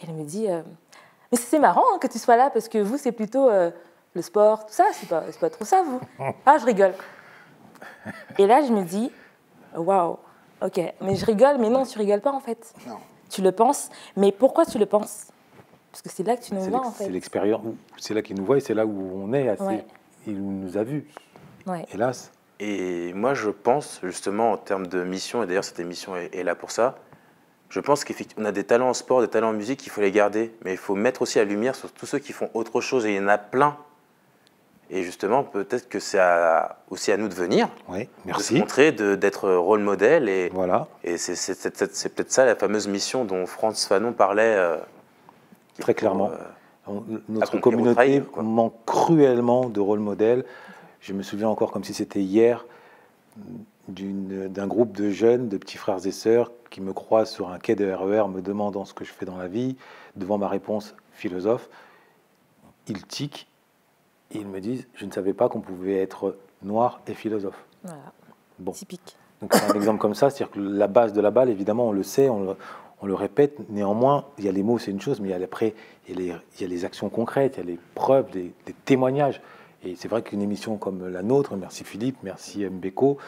Et elle me dit mais c'est marrant que tu sois là parce que vous, c'est plutôt le sport, tout ça. C'est pas trop ça, vous. Ah, je rigole. Et là, je me dis waouh, ok, mais je rigole, mais non, tu rigoles pas en fait. Non. Tu le penses, mais pourquoi tu le penses? Parce que c'est là que tu nous vois en fait. C'est l'expérience, c'est là qu'il nous voit et c'est là où on est. Il nous a vus, hélas. Et moi, je pense, justement, en termes de mission, et d'ailleurs cette émission est là pour ça, je pense qu'on a des talents en sport, des talents en musique, il faut les garder, mais il faut mettre aussi la lumière sur tous ceux qui font autre chose, et il y en a plein. Et justement, peut-être que c'est aussi à nous de venir, de se montrer, d'être rôle modèle, et, voilà. Et c'est peut-être ça la fameuse mission dont Frantz Fanon parlait. Très clairement. Notre communauté manque cruellement de rôle modèle. Je me souviens encore comme si c'était hier d'un groupe de jeunes, de petits frères et sœurs qui me croisent sur un quai de RER me demandant ce que je fais dans la vie. Devant ma réponse philosophe, ils tiquent et ils me disent « Je ne savais pas qu'on pouvait être noir et philosophe. » Voilà, typique. Donc c'est un exemple comme ça, c'est-à-dire que la base de la balle, évidemment, on le sait, on le répète. Néanmoins, il y a les mots, c'est une chose, mais il y a les actions concrètes, il y a les preuves, les témoignages. Et c'est vrai qu'une émission comme la nôtre, merci Philippe, merci Mbeko,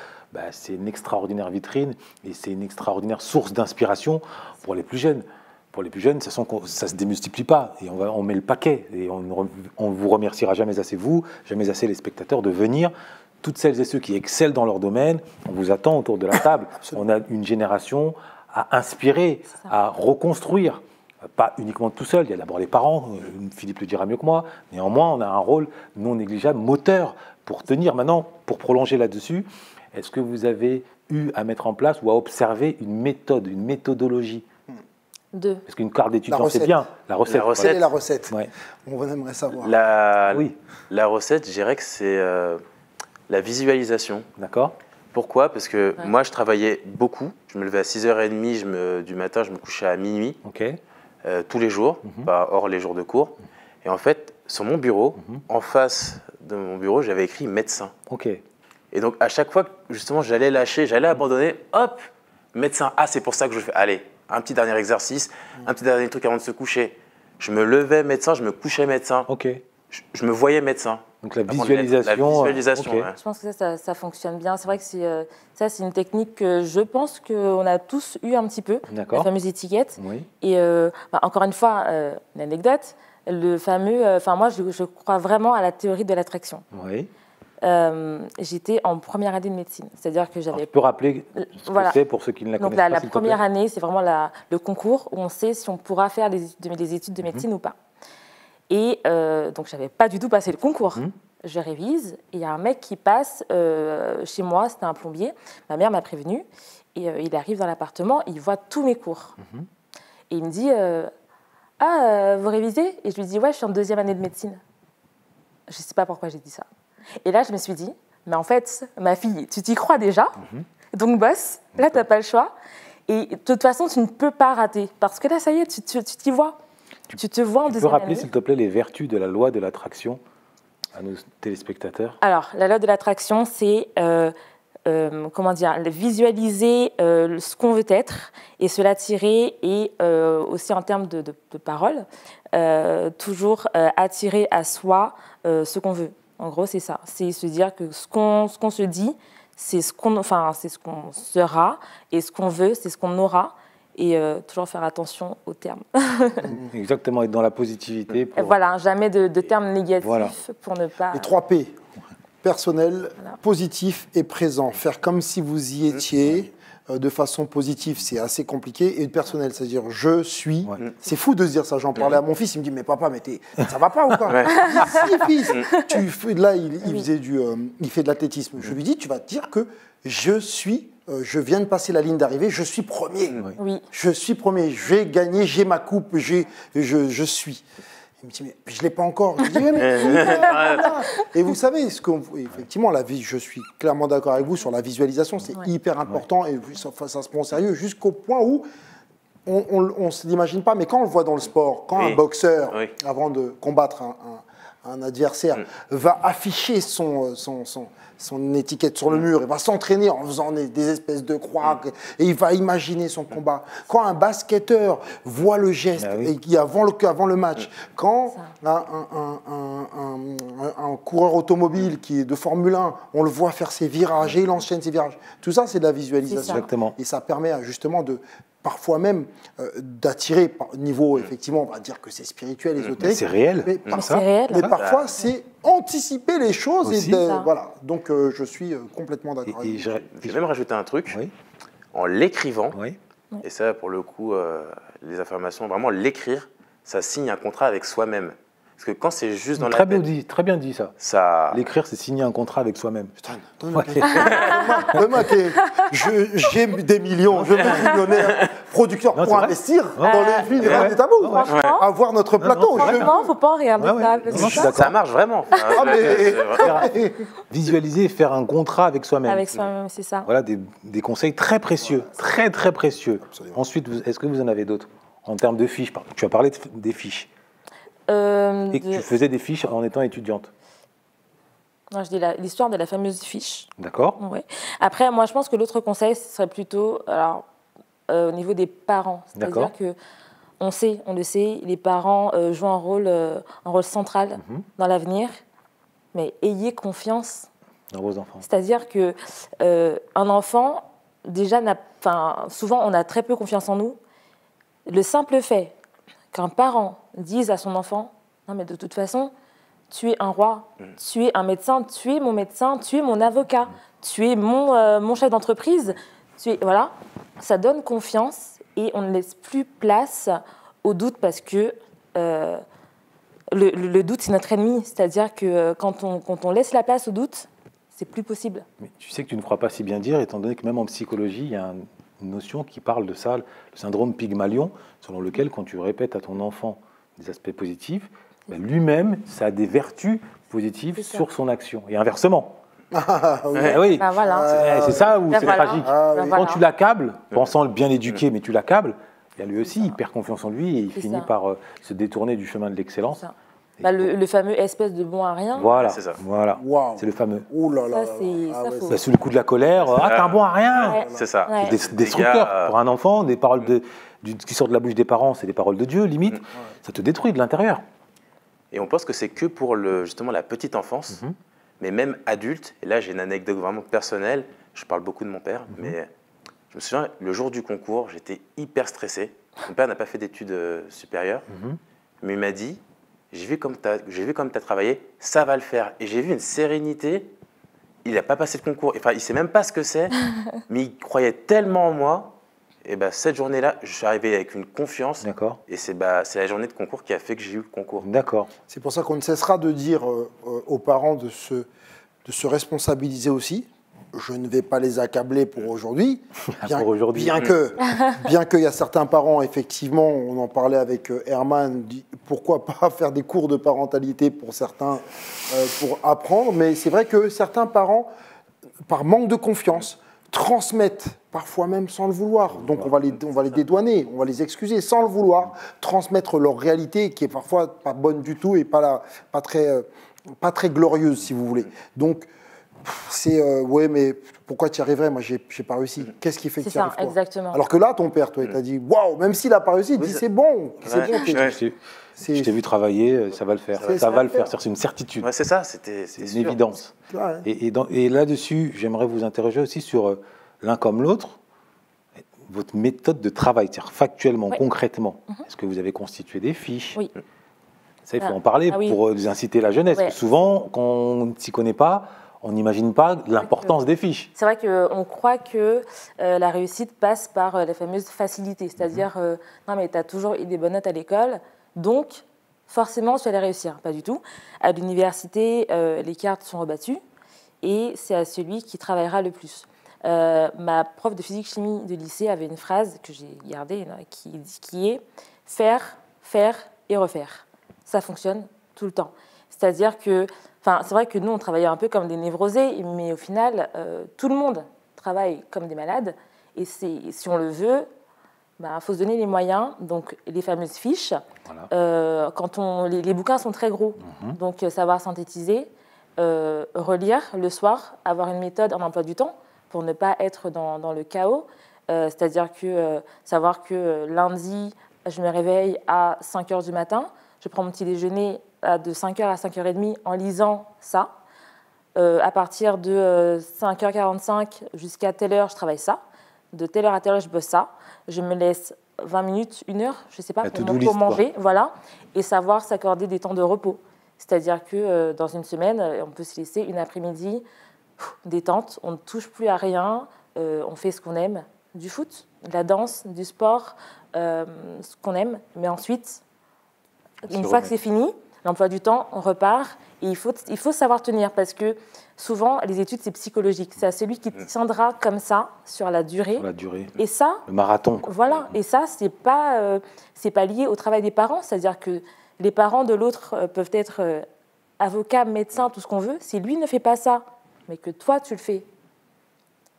c'est une extraordinaire vitrine et c'est une extraordinaire source d'inspiration pour les plus jeunes. Pour les plus jeunes, ça ne se démultiplie pas et on met le paquet. Et on ne vous remerciera jamais assez, jamais assez les spectateurs, de venir toutes celles et ceux qui excellent dans leur domaine, on vous attend autour de la table. On a une génération à inspirer, à reconstruire. Pas uniquement tout seul, il y a d'abord les parents, Philippe le dira mieux que moi. Néanmoins, on a un rôle non négligeable, moteur, pour tenir. Maintenant, pour prolonger là-dessus, est-ce que vous avez eu à mettre en place ou à observer une méthode, une méthodologie? Parce qu'une carte d'étudiant, c'est bien. La recette. Quelle est la recette? Ouais. On aimerait savoir. La recette, je dirais que c'est la visualisation. D'accord. Pourquoi? Parce que moi, je travaillais beaucoup. Je me levais à 6h30 du matin, je me couchais à minuit, tous les jours, pas hors les jours de cours. Et en fait, sur mon bureau, en face de mon bureau, j'avais écrit médecin. Et donc, à chaque fois que justement j'allais lâcher, j'allais abandonner, hop, médecin. Ah, c'est pour ça que je fais. Allez, un petit dernier exercice, un petit dernier truc avant de se coucher. Je me levais médecin, je me couchais médecin. Je me voyais médecin. Donc la visualisation. Je pense que ça fonctionne bien. C'est vrai que c'est une technique que je pense qu'on a tous eu un petit peu, la fameuse étiquette. Et encore une fois, une anecdote, le fameux. Moi, je crois vraiment à la théorie de l'attraction. J'étais en première année de médecine, c'est-à-dire que j'avais. Tu peux rappeler ce que c'est pour ceux qui ne la connaissent pas. Donc la première année, c'est vraiment le concours où on sait si on pourra faire des études de médecine ou pas. Et donc, je n'avais pas du tout passé le concours. Je révise, et il y a un mec qui passe chez moi, c'était un plombier. Ma mère m'a prévenu, et il arrive dans l'appartement, il voit tous mes cours. Et il me dit vous révisez? Et je lui dis ouais, je suis en 2e année de médecine. Je ne sais pas pourquoi j'ai dit ça. Et là, je me suis dit mais en fait, ma fille, tu t'y crois déjà, donc bosse, là, tu n'as pas le choix. Et de toute façon, tu ne peux pas rater, parce que là, ça y est, tu t'y vois. Tu te vois en 2e année. Tu peux rappeler, s'il te plaît, les vertus de la loi de l'attraction à nos téléspectateurs? Alors, la loi de l'attraction, c'est visualiser ce qu'on veut être et se l'attirer, et aussi en termes de paroles, toujours attirer à soi ce qu'on veut. En gros, c'est ça. C'est se dire que ce qu'on se dit, c'est ce qu'on sera, et ce qu'on veut, c'est ce qu'on aura. Et toujours faire attention aux termes. Exactement, être dans la positivité. Voilà, jamais de termes négatifs pour ne pas... Les 3 P, personnel, positif et présent. Faire comme si vous y étiez de façon positive, c'est assez compliqué. Et personnel, c'est-à-dire je suis. C'est fou de se dire ça. J'en parlais à mon fils, il me dit mais papa, mais ça va pas ou quoi? Si fils, là il fait de l'athlétisme. Je lui dis tu vas te dire que je suis... je viens de passer la ligne d'arrivée, je suis premier. Je suis premier, j'ai gagné, j'ai ma coupe, je suis. Il me dit, mais je ne l'ai pas encore. Je dis, et vous savez, effectivement, je suis clairement d'accord avec vous sur la visualisation, c'est hyper important, et ça se prend au sérieux jusqu'au point où on ne se l'imagine pas, mais quand on le voit dans le sport, quand un boxeur, avant de combattre un adversaire, va afficher son étiquette sur le mur, il va s'entraîner en faisant des espèces de croix, et il va imaginer son combat. Quand un basketteur voit le geste avant le match, quand un coureur automobile qui est de Formule 1, on le voit faire ses virages, et il enchaîne ses virages. Tout ça, c'est de la visualisation. Et ça permet justement parfois même d'attirer, niveau, effectivement, on va dire que c'est spirituel, ésotérique. C'est réel. Mais parfois, c'est anticiper les choses. Voilà. Donc, je suis complètement d'accord avec vous. J'ai même rajouté un truc, en l'écrivant, et ça, pour le coup, les affirmations, vraiment l'écrire, ça signe un contrat avec soi-même. Parce que quand c'est juste dans la tête... Très bien dit ça. L'écrire, c'est signer un contrat avec soi-même. Putain, donne-moi j'ai des millions, je suis millionnaire, producteur pour investir dans les films des tabous. Avoir notre plateau. Franchement, il ne faut pas en regarder ça. Ça marche vraiment. Visualiser et faire un contrat avec soi-même. Avec soi-même, c'est ça. Voilà des conseils très précieux, très très précieux. Absolument. Ensuite, est-ce que vous en avez d'autres en termes de fiches? Tu as parlé des fiches. Et que tu faisais des fiches en étant étudiante? Non, je dis l'histoire de la fameuse fiche. D'accord. Ouais. Après, moi, je pense que l'autre conseil, ce serait plutôt au niveau des parents. C'est-à-dire qu'on sait, on le sait, les parents jouent un rôle central dans l'avenir, mais ayez confiance dans vos enfants. C'est-à-dire qu'un enfant, déjà, souvent, on a très peu confiance en nous. Le simple fait qu'un parent dise à son enfant « Non, mais de toute façon, tu es un roi, tu es un médecin, tu es mon médecin, tu es mon avocat, tu es mon chef d'entreprise. Voilà, ça donne confiance et on ne laisse plus place au doute parce que le doute, c'est notre ennemi. C'est-à-dire que quand on laisse la place au doute, c'est plus possible. Mais tu sais que tu ne crois pas si bien dire, étant donné que même en psychologie, il y a une notion qui parle de ça, le syndrome Pygmalion, selon lequel quand tu répètes à ton enfant des aspects positifs, ben lui-même, ça a des vertus positives sur son action. Et inversement. Ah, oui. Oui, Ben voilà. c'est ça où c'est voilà. tragique. Ah, oui. Quand tu l'accables, pensant le bien éduquer, mais tu l'accables, bien lui aussi, il perd confiance en lui et il C'est finit ça. par se détourner du chemin de l'excellence. Ça. Le fameux espèce de bon à rien. Voilà, C'est ça. voilà. Waouh. C'est le fameux. Ouh là là. Ça, c'est- ça, faut- Bah, sous le coup de la colère, ah, t'es un bon à rien. Ouais. C'est ça. Ouais. C'est destructeur Les gars, pour un enfant, des paroles qui sortent de la bouche des parents, c'est des paroles de Dieu, limite. Ça te détruit de l'intérieur. Et on pense que c'est que pour justement la petite enfance, mais même adulte. Et là, j'ai une anecdote vraiment personnelle. Je parle beaucoup de mon père, mais je me souviens, le jour du concours, j'étais hyper stressé. Mon père n'a pas fait d'études supérieures, mais il m'a dit, j'ai vu comme tu as travaillé, ça va le faire. Et j'ai vu une sérénité. Il n'a pas passé le concours, enfin, il ne sait même pas ce que c'est, mais il croyait tellement en moi. Et ben, cette journée-là, je suis arrivé avec une confiance. D'accord. Et c'est la journée de concours qui a fait que j'ai eu le concours. D'accord. C'est pour ça qu'on ne cessera de dire aux parents de se responsabiliser aussi. Je ne vais pas les accabler pour aujourd'hui. Pour aujourd'hui. Bien qu'il y a certains parents, effectivement, on en parlait avec Herman, pourquoi pas faire des cours de parentalité pour certains, pour apprendre. Mais c'est vrai que certains parents, par manque de confiance, transmettent, parfois même sans le vouloir, donc on va les dédouaner, on va les excuser, sans le vouloir, transmettre leur réalité qui est parfois pas bonne du tout et pas très glorieuse, si vous voulez. Donc, c'est ouais, mais pourquoi tu y arriverais? Moi, j'ai pas réussi. Qu'est-ce qui fait que C'est tu y ça, arrives, toi? exactement. Alors que là, ton père, toi, il t'a dit waouh, même s'il n'a pas réussi, il dit c'est bon, c'est Ouais. bon. Ouais. Je t'ai vu travailler, ça va le faire. C'est- Ça va le faire. faire, c'est une certitude. Ouais, c'est ça, c'est C'est une sûr. évidence. Ouais. Et là-dessus, j'aimerais vous interroger aussi sur l'un comme l'autre, votre méthode de travail, c'est-à-dire factuellement, Oui. concrètement. Est-ce que vous avez constitué des fiches? Oui. Ça, il faut Ah. en parler Ah oui. pour inciter la jeunesse. Ouais. Parce que souvent, quand on ne s'y connaît pas, on n'imagine pas l'importance des fiches. C'est vrai qu'on croit que la réussite passe par la fameuse facilité, c'est-à-dire non mais tu as toujours eu des bonnes notes à l'école, donc forcément tu allais réussir. Pas du tout. À l'université, les cartes sont rebattues et c'est à celui qui travaillera le plus. Ma prof de physique-chimie de lycée avait une phrase que j'ai gardée qui est « faire, faire et refaire ». Ça fonctionne tout le temps. C'est-à-dire que, c'est vrai que nous, on travaillait un peu comme des névrosés, mais au final, tout le monde travaille comme des malades. Et si on le veut, faut se donner les moyens. Donc, les fameuses fiches, Voilà. les bouquins sont très gros. Donc, savoir synthétiser, relire le soir, avoir une méthode, un emploi du temps pour ne pas être dans le chaos. C'est-à-dire que savoir que lundi, je me réveille à 5 h du matin, je prends mon petit déjeuner de 5 h à 5 h 30 en lisant ça. À partir de 5 h 45 jusqu'à telle heure, je travaille ça. De telle heure à telle heure, je bosse ça. Je me laisse 20 minutes, 1 heure, je ne sais pas, pour manger. Voilà. Et savoir s'accorder des temps de repos. C'est-à-dire que dans une semaine, on peut se laisser une après-midi détente. On ne touche plus à rien. On fait ce qu'on aime. Du foot, de la danse, du sport, ce qu'on aime. Mais ensuite, une fois que c'est fini, l'emploi du temps, on repart. Et il faut savoir tenir parce que souvent, les études, c'est psychologique. C'est à celui qui tiendra comme ça sur la durée. Sur la durée. Et ça, Le marathon, quoi. voilà. Et ça, c'est pas lié au travail des parents. C'est-à-dire que les parents de l'autre peuvent être avocats, médecins, tout ce qu'on veut. Si lui ne fait pas ça, mais que toi, tu le fais,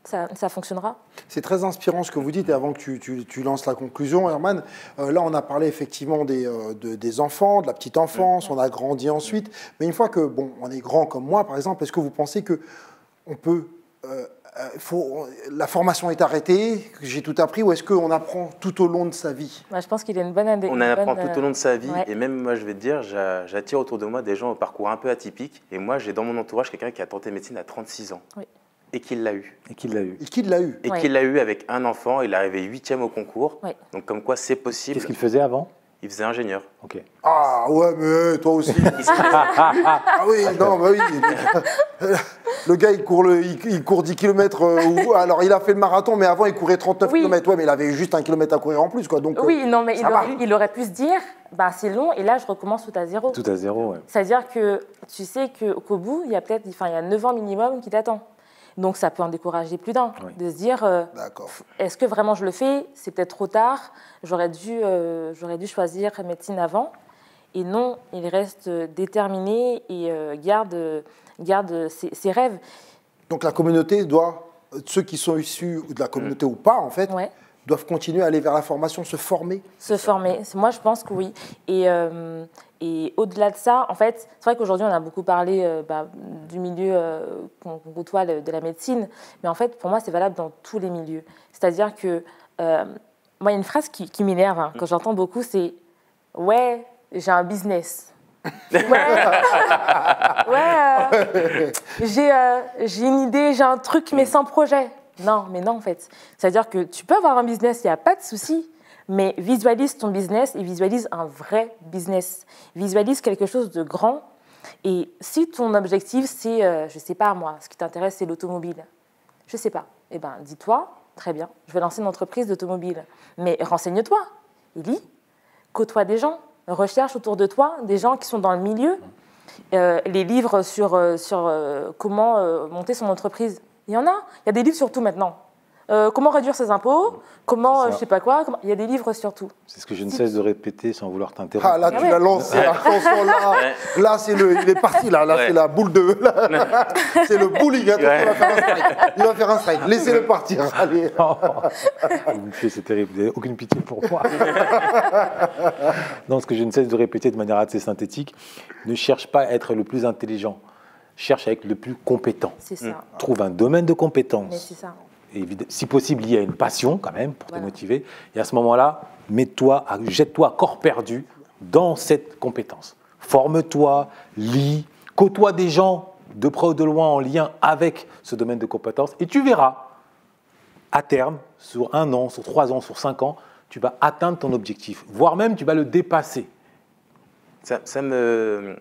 ça fonctionnera. C'est très inspirant ce que vous dites. Et avant que tu lances la conclusion, Herman, là, on a parlé effectivement des enfants, de la petite enfance, on a grandi ensuite. Mais une fois que, on est grand comme moi, par exemple, est-ce que vous pensez que on peut... la formation est arrêtée, que j'ai tout appris, ou est-ce qu'on apprend tout au long de sa vie? Je pense qu'il y a une bonne idée. On en apprend tout au long de sa vie. Ouais. Et même, moi, je vais te dire, j'attire autour de moi des gens au parcours un peu atypique. Et moi, j'ai dans mon entourage quelqu'un qui a tenté médecine à 36 ans. Oui. Et qui l'a eu. Et qui l'a eu. Et qui l'a eu? Et Ouais. qui l'a eu avec un enfant. Il est arrivé 8e au concours. Ouais. Donc, comme quoi, c'est possible. Qu'est-ce qu'il faisait avant? il faisait ingénieur. Ok. Ah ouais, mais toi aussi. Ah oui, non, bah oui. Le gars, il court 10 km. Alors, il a fait le marathon, mais avant, il courait 39 Oui. km. Ouais, mais il avait juste 1 kilomètre à courir en plus, quoi. Donc, Oui, non, mais ça va. il aurait pu se dire, bah, c'est long et là, je recommence tout à zéro. Tout à zéro, ouais. C'est-à-dire que tu sais qu'au bout, il y a peut-être, enfin, il y a 9 ans minimum qui t'attend. Donc, ça peut en décourager plus d'un. Oui. De se dire, D'accord. est-ce que vraiment je le fais? C'est peut-être trop tard. J'aurais dû choisir médecine avant. Et non, il reste déterminé et garde ses rêves. Donc, la communauté doit, ceux qui sont issus de la communauté ou pas, en fait, Ouais. doivent continuer à aller vers la formation, se former. Se former. Moi, je pense que oui. Et au-delà de ça, en fait, c'est vrai qu'aujourd'hui, on a beaucoup parlé du milieu qu'on côtoie de la médecine. Mais en fait, pour moi, c'est valable dans tous les milieux. C'est-à-dire que, moi, il y a une phrase qui m'énerve, hein, quand j'entends beaucoup, c'est « Ouais, j'ai un business. » J'ai une idée, j'ai un truc, mais sans projet. Non, mais non, en fait. C'est-à-dire que tu peux avoir un business, il n'y a pas de souci, mais visualise ton business et visualise un vrai business. Visualise quelque chose de grand. Et si ton objectif, c'est, je ne sais pas moi, ce qui t'intéresse, c'est l'automobile, je ne sais pas, eh bien, dis-toi, très bien, je vais lancer une entreprise d'automobile. Mais renseigne-toi, lis, côtoie des gens, recherche autour de toi des gens qui sont dans le milieu. Les livres sur comment monter son entreprise, il y en a. Il y a des livres sur tout maintenant. Comment réduire ses impôts, comment, je sais pas quoi. Il y a des livres sur tout. C'est ce que je ne cesse de répéter sans vouloir t'interrompre. Ah là, tu l'as lancé, la chanson là. Là, il est parti, là. Là, c'est la boule de. C'est le bowling. Attention, il va faire un strike. Laissez-le partir. Allez. C'est terrible, vous n'avez aucune pitié pour moi. Non, ce que je ne cesse de répéter de manière assez synthétique, ne cherche pas à être le plus intelligent, cherche à être le plus compétent. C'est ça. Trouve un domaine de Mais compétence. c'est ça. Et si possible lié à une passion quand même, pour Voilà. te motiver. Et à ce moment-là, jette-toi à corps perdu dans cette compétence. Forme-toi, lis, côtoie des gens de près ou de loin en lien avec ce domaine de compétence et tu verras, à terme, sur 1 an, sur 3 ans, sur 5 ans, tu vas atteindre ton objectif, voire même tu vas le dépasser. Ça me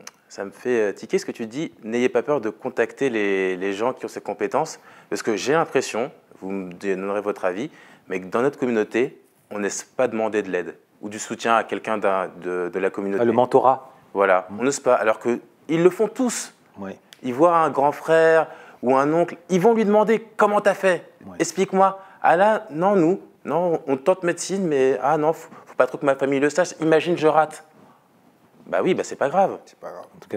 fait tiquer ce que tu dis. N'ayez pas peur de contacter les gens qui ont ces compétences, parce que j'ai l'impression, vous me donnerez votre avis, mais que dans notre communauté, on n'ose pas demander de l'aide ou du soutien à quelqu'un de la communauté. Le mentorat. Voilà, on n'ose pas, alors qu'ils le font tous. Oui. Ils voient un grand frère ou un oncle, ils vont lui demander « Comment t'as fait ? Ouais. Explique-moi. » Ah là, non, on tente médecine, mais ah non, faut pas trop que ma famille le sache. Imagine, je rate. Bah oui, c'est pas grave. C'est pas grave. En tout cas,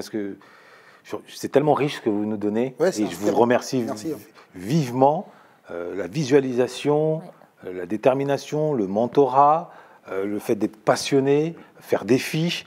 c'est tellement riche ce que vous nous donnez. Ouais, et c'est je vous super. remercie Merci. vivement. La visualisation, la détermination, le mentorat, le fait d'être passionné, faire des fiches.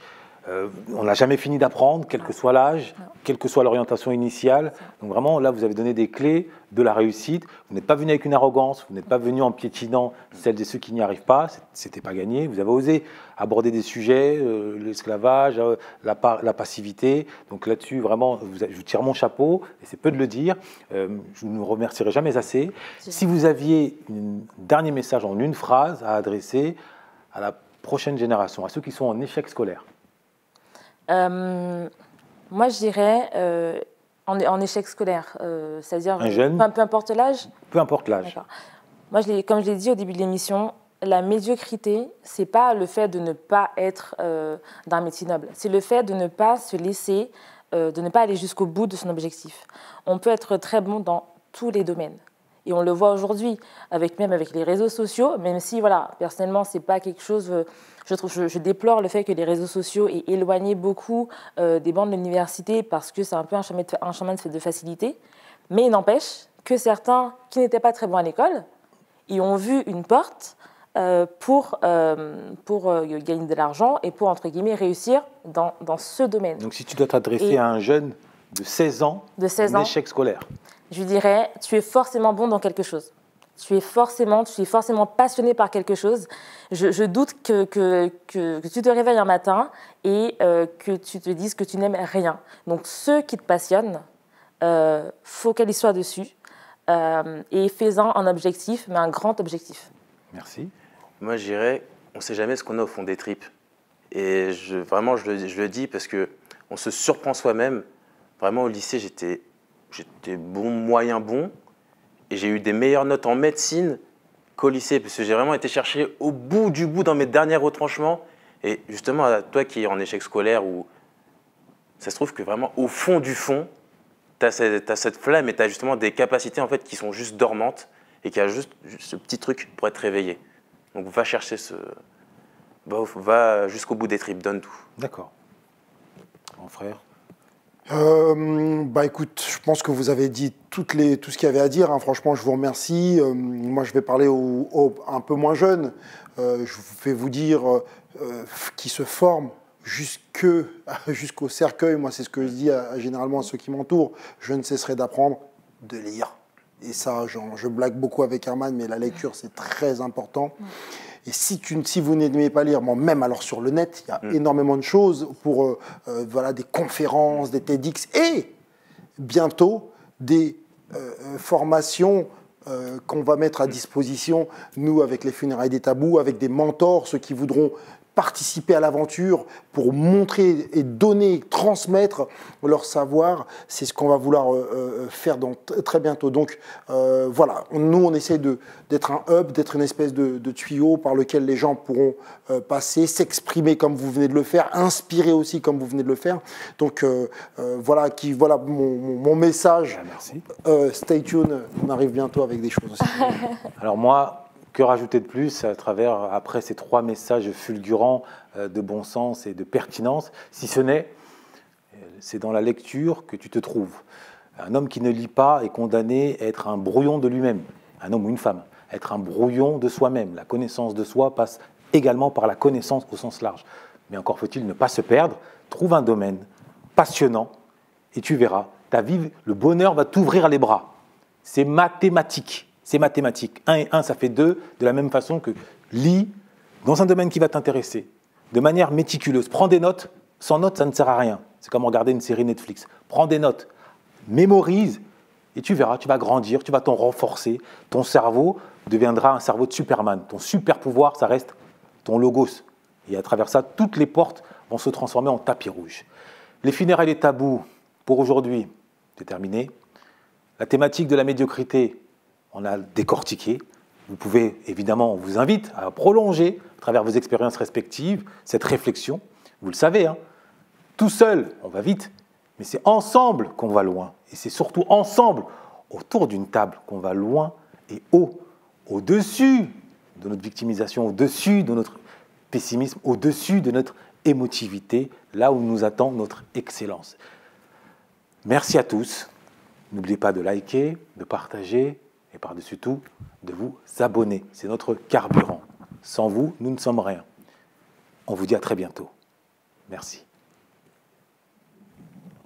On n'a jamais fini d'apprendre, quel que soit l'âge, quelle que soit l'orientation initiale. Donc vraiment, là, vous avez donné des clés de la réussite. Vous n'êtes pas venu avec une arrogance, vous n'êtes pas venu en piétinant celles et ceux qui n'y arrivent pas. C'était pas gagné. Vous avez osé aborder des sujets, l'esclavage, la passivité. Donc là-dessus, vraiment, je vous tire mon chapeau, et c'est peu de le dire. Je ne vous remercierai jamais assez. Si vous aviez un dernier message en une phrase à adresser à la prochaine génération, à ceux qui sont en échec scolaire. Moi, je dirais en échec scolaire, c'est-à-dire Un jeune. peu importe l'âge. Peu importe l'âge. D'accord. Moi, comme je l'ai dit au début de l'émission, la médiocrité, c'est pas le fait de ne pas être d'un métier noble, c'est le fait de ne pas se laisser, de ne pas aller jusqu'au bout de son objectif. On peut être très bon dans tous les domaines. Et on le voit aujourd'hui, même avec les réseaux sociaux, même si, voilà, personnellement, c'est pas quelque chose... Je déplore le fait que les réseaux sociaux aient éloigné beaucoup des bancs de l'université parce que c'est un peu un chemin de facilité. Mais il n'empêche que certains qui n'étaient pas très bons à l'école, ils ont vu une porte pour gagner de l'argent et pour, entre guillemets, réussir dans ce domaine. Donc si tu dois t'adresser à un jeune de 16 ans, en échec scolaire, je lui dirais, tu es forcément bon dans quelque chose. Tu es forcément passionné par quelque chose. Je doute que tu te réveilles un matin et que tu te dises que tu n'aimes rien. Donc, ce qui te passionne, focalise-toi dessus et fais-en un objectif, mais un grand objectif. merci. Moi, je dirais, on ne sait jamais ce qu'on a au fond des tripes. Et vraiment, je le dis parce qu'on se surprend soi-même. Vraiment, au lycée, j'étais bon, moyen bon. Et j'ai eu des meilleures notes en médecine qu'au lycée, parce que j'ai vraiment été chercher au bout du bout dans mes derniers retranchements. Et justement, toi qui es en échec scolaire, où ça se trouve que vraiment, au fond du fond, tu as cette flamme et tu as justement des capacités en fait, qui sont juste dormantes et qui a juste ce petit truc pour être réveillé. Donc va chercher va jusqu'au bout des tripes, donne tout. D'accord. Mon frère. Écoute, je pense que vous avez dit tout ce qu'il y avait à dire. Hein. Franchement, je vous remercie. Moi, je vais parler un peu moins jeunes. Je vais vous dire qui se forment jusqu'au cercueil. Moi, c'est ce que je dis généralement à ceux qui m'entourent. Je ne cesserai d'apprendre, de lire. Et ça, je blague beaucoup avec Herman, mais la lecture, c'est très important. Et si vous n'aimez pas lire, même alors sur le net, il y a énormément de choses pour des conférences, des TEDx et bientôt des formations qu'on va mettre à disposition, nous, avec les funérailles des tabous, avec des mentors, ceux qui voudront participer à l'aventure pour montrer et donner, transmettre leur savoir. C'est ce qu'on va vouloir faire très bientôt. Donc voilà, nous on essaie d'être un hub, d'être une espèce de tuyau par lequel les gens pourront passer, s'exprimer comme vous venez de le faire, inspirer aussi comme vous venez de le faire. Donc voilà mon message. Merci. Stay tuned, on arrive bientôt avec des choses aussi. Alors moi, que rajouter de plus après ces 3 messages fulgurants de bon sens et de pertinence, si ce n'est, c'est dans la lecture que tu te trouves. Un homme qui ne lit pas est condamné à être un brouillon de lui-même, un homme ou une femme, à être un brouillon de soi-même. La connaissance de soi passe également par la connaissance au sens large. Mais encore faut-il ne pas se perdre, trouve un domaine passionnant et tu verras, ta vie, le bonheur va t'ouvrir les bras. C'est mathématique. C'est mathématique. 1 et 1, ça fait 2, de la même façon que lis dans un domaine qui va t'intéresser, de manière méticuleuse. Prends des notes. Sans notes, ça ne sert à rien. C'est comme regarder une série Netflix. Prends des notes, mémorise, et tu verras, tu vas grandir, tu vas t'en renforcer. Ton cerveau deviendra un cerveau de Superman. Ton super pouvoir, ça reste ton logos. Et à travers ça, toutes les portes vont se transformer en tapis rouge. Les funérailles des tabous, pour aujourd'hui, c'est terminé. La thématique de la médiocrité, on a décortiqué. Vous pouvez, évidemment, on vous invite à prolonger, à travers vos expériences respectives, cette réflexion. Vous le savez, hein, tout seul, on va vite, mais c'est ensemble qu'on va loin. Et c'est surtout ensemble, autour d'une table, qu'on va loin et haut, au-dessus de notre victimisation, au-dessus de notre pessimisme, au-dessus de notre émotivité, là où nous attend notre excellence. Merci à tous. N'oubliez pas de liker, de partager, et par-dessus tout, de vous abonner. C'est notre carburant. Sans vous, nous ne sommes rien. On vous dit à très bientôt. Merci.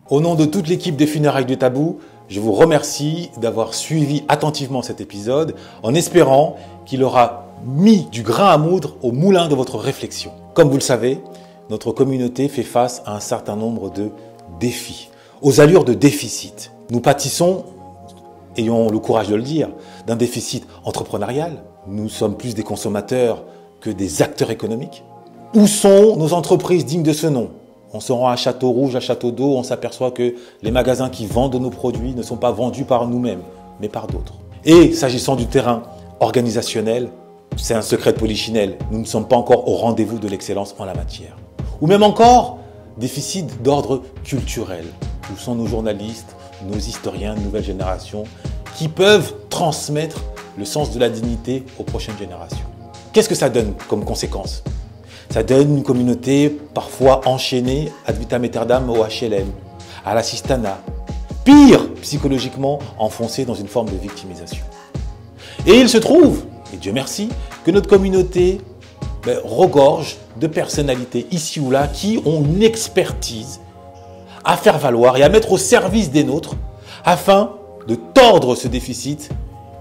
Au nom de toute l'équipe des Funérailles du Tabou, je vous remercie d'avoir suivi attentivement cet épisode en espérant qu'il aura mis du grain à moudre au moulin de votre réflexion. Comme vous le savez, notre communauté fait face à un certain nombre de défis, aux allures de déficit. Nous pâtissons, ayons le courage de le dire, d'un déficit entrepreneurial. Nous sommes plus des consommateurs que des acteurs économiques. Où sont nos entreprises dignes de ce nom ? On se rend à Château Rouge, à Château d'Eau, on s'aperçoit que les magasins qui vendent nos produits ne sont pas vendus par nous-mêmes, mais par d'autres. Et s'agissant du terrain organisationnel, c'est un secret de polichinelle. Nous ne sommes pas encore au rendez-vous de l'excellence en la matière. Ou même encore, déficit d'ordre culturel. Où sont nos journalistes, nos historiens de nouvelle génération qui peuvent transmettre le sens de la dignité aux prochaines générations. Qu'est-ce que ça donne comme conséquence ? Ça donne une communauté parfois enchaînée ad vitam aeternam au HLM, à l'assistanat. Pire, psychologiquement enfoncée dans une forme de victimisation. Et il se trouve, et Dieu merci, que notre communauté regorge de personnalités ici ou là qui ont une expertise à faire valoir et à mettre au service des nôtres afin de tordre ce déficit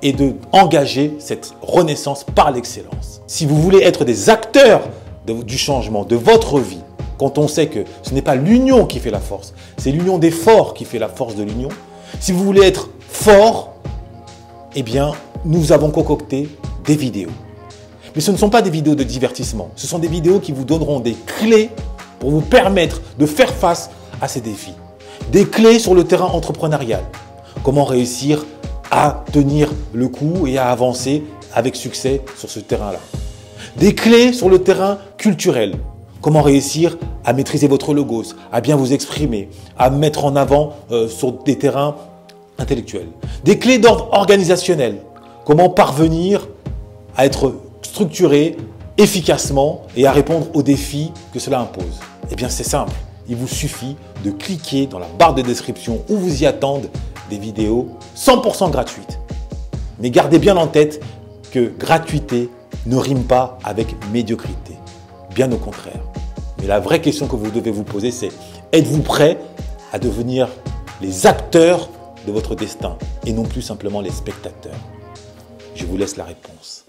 et d'engager cette renaissance par l'excellence. Si vous voulez être des acteurs du changement de votre vie, quand on sait que ce n'est pas l'union qui fait la force, c'est l'union des forts qui fait la force de l'union. Si vous voulez être fort, eh bien, nous avons concocté des vidéos. Mais ce ne sont pas des vidéos de divertissement. Ce sont des vidéos qui vous donneront des clés pour vous permettre de faire face à ces défis. Des clés sur le terrain entrepreneurial. Comment réussir à tenir le coup et à avancer avec succès sur ce terrain-là. Des clés sur le terrain culturel. Comment réussir à maîtriser votre logos, à bien vous exprimer, à mettre en avant sur des terrains intellectuels. Des clés d'ordre organisationnel. Comment parvenir à être structuré efficacement et à répondre aux défis que cela impose. Eh bien, c'est simple. Il vous suffit de cliquer dans la barre de description où vous y attendent des vidéos 100% gratuites. Mais gardez bien en tête que gratuité ne rime pas avec médiocrité. Bien au contraire. Mais la vraie question que vous devez vous poser, c'est êtes-vous prêt à devenir les acteurs de votre destin et non plus simplement les spectateurs? Je vous laisse la réponse.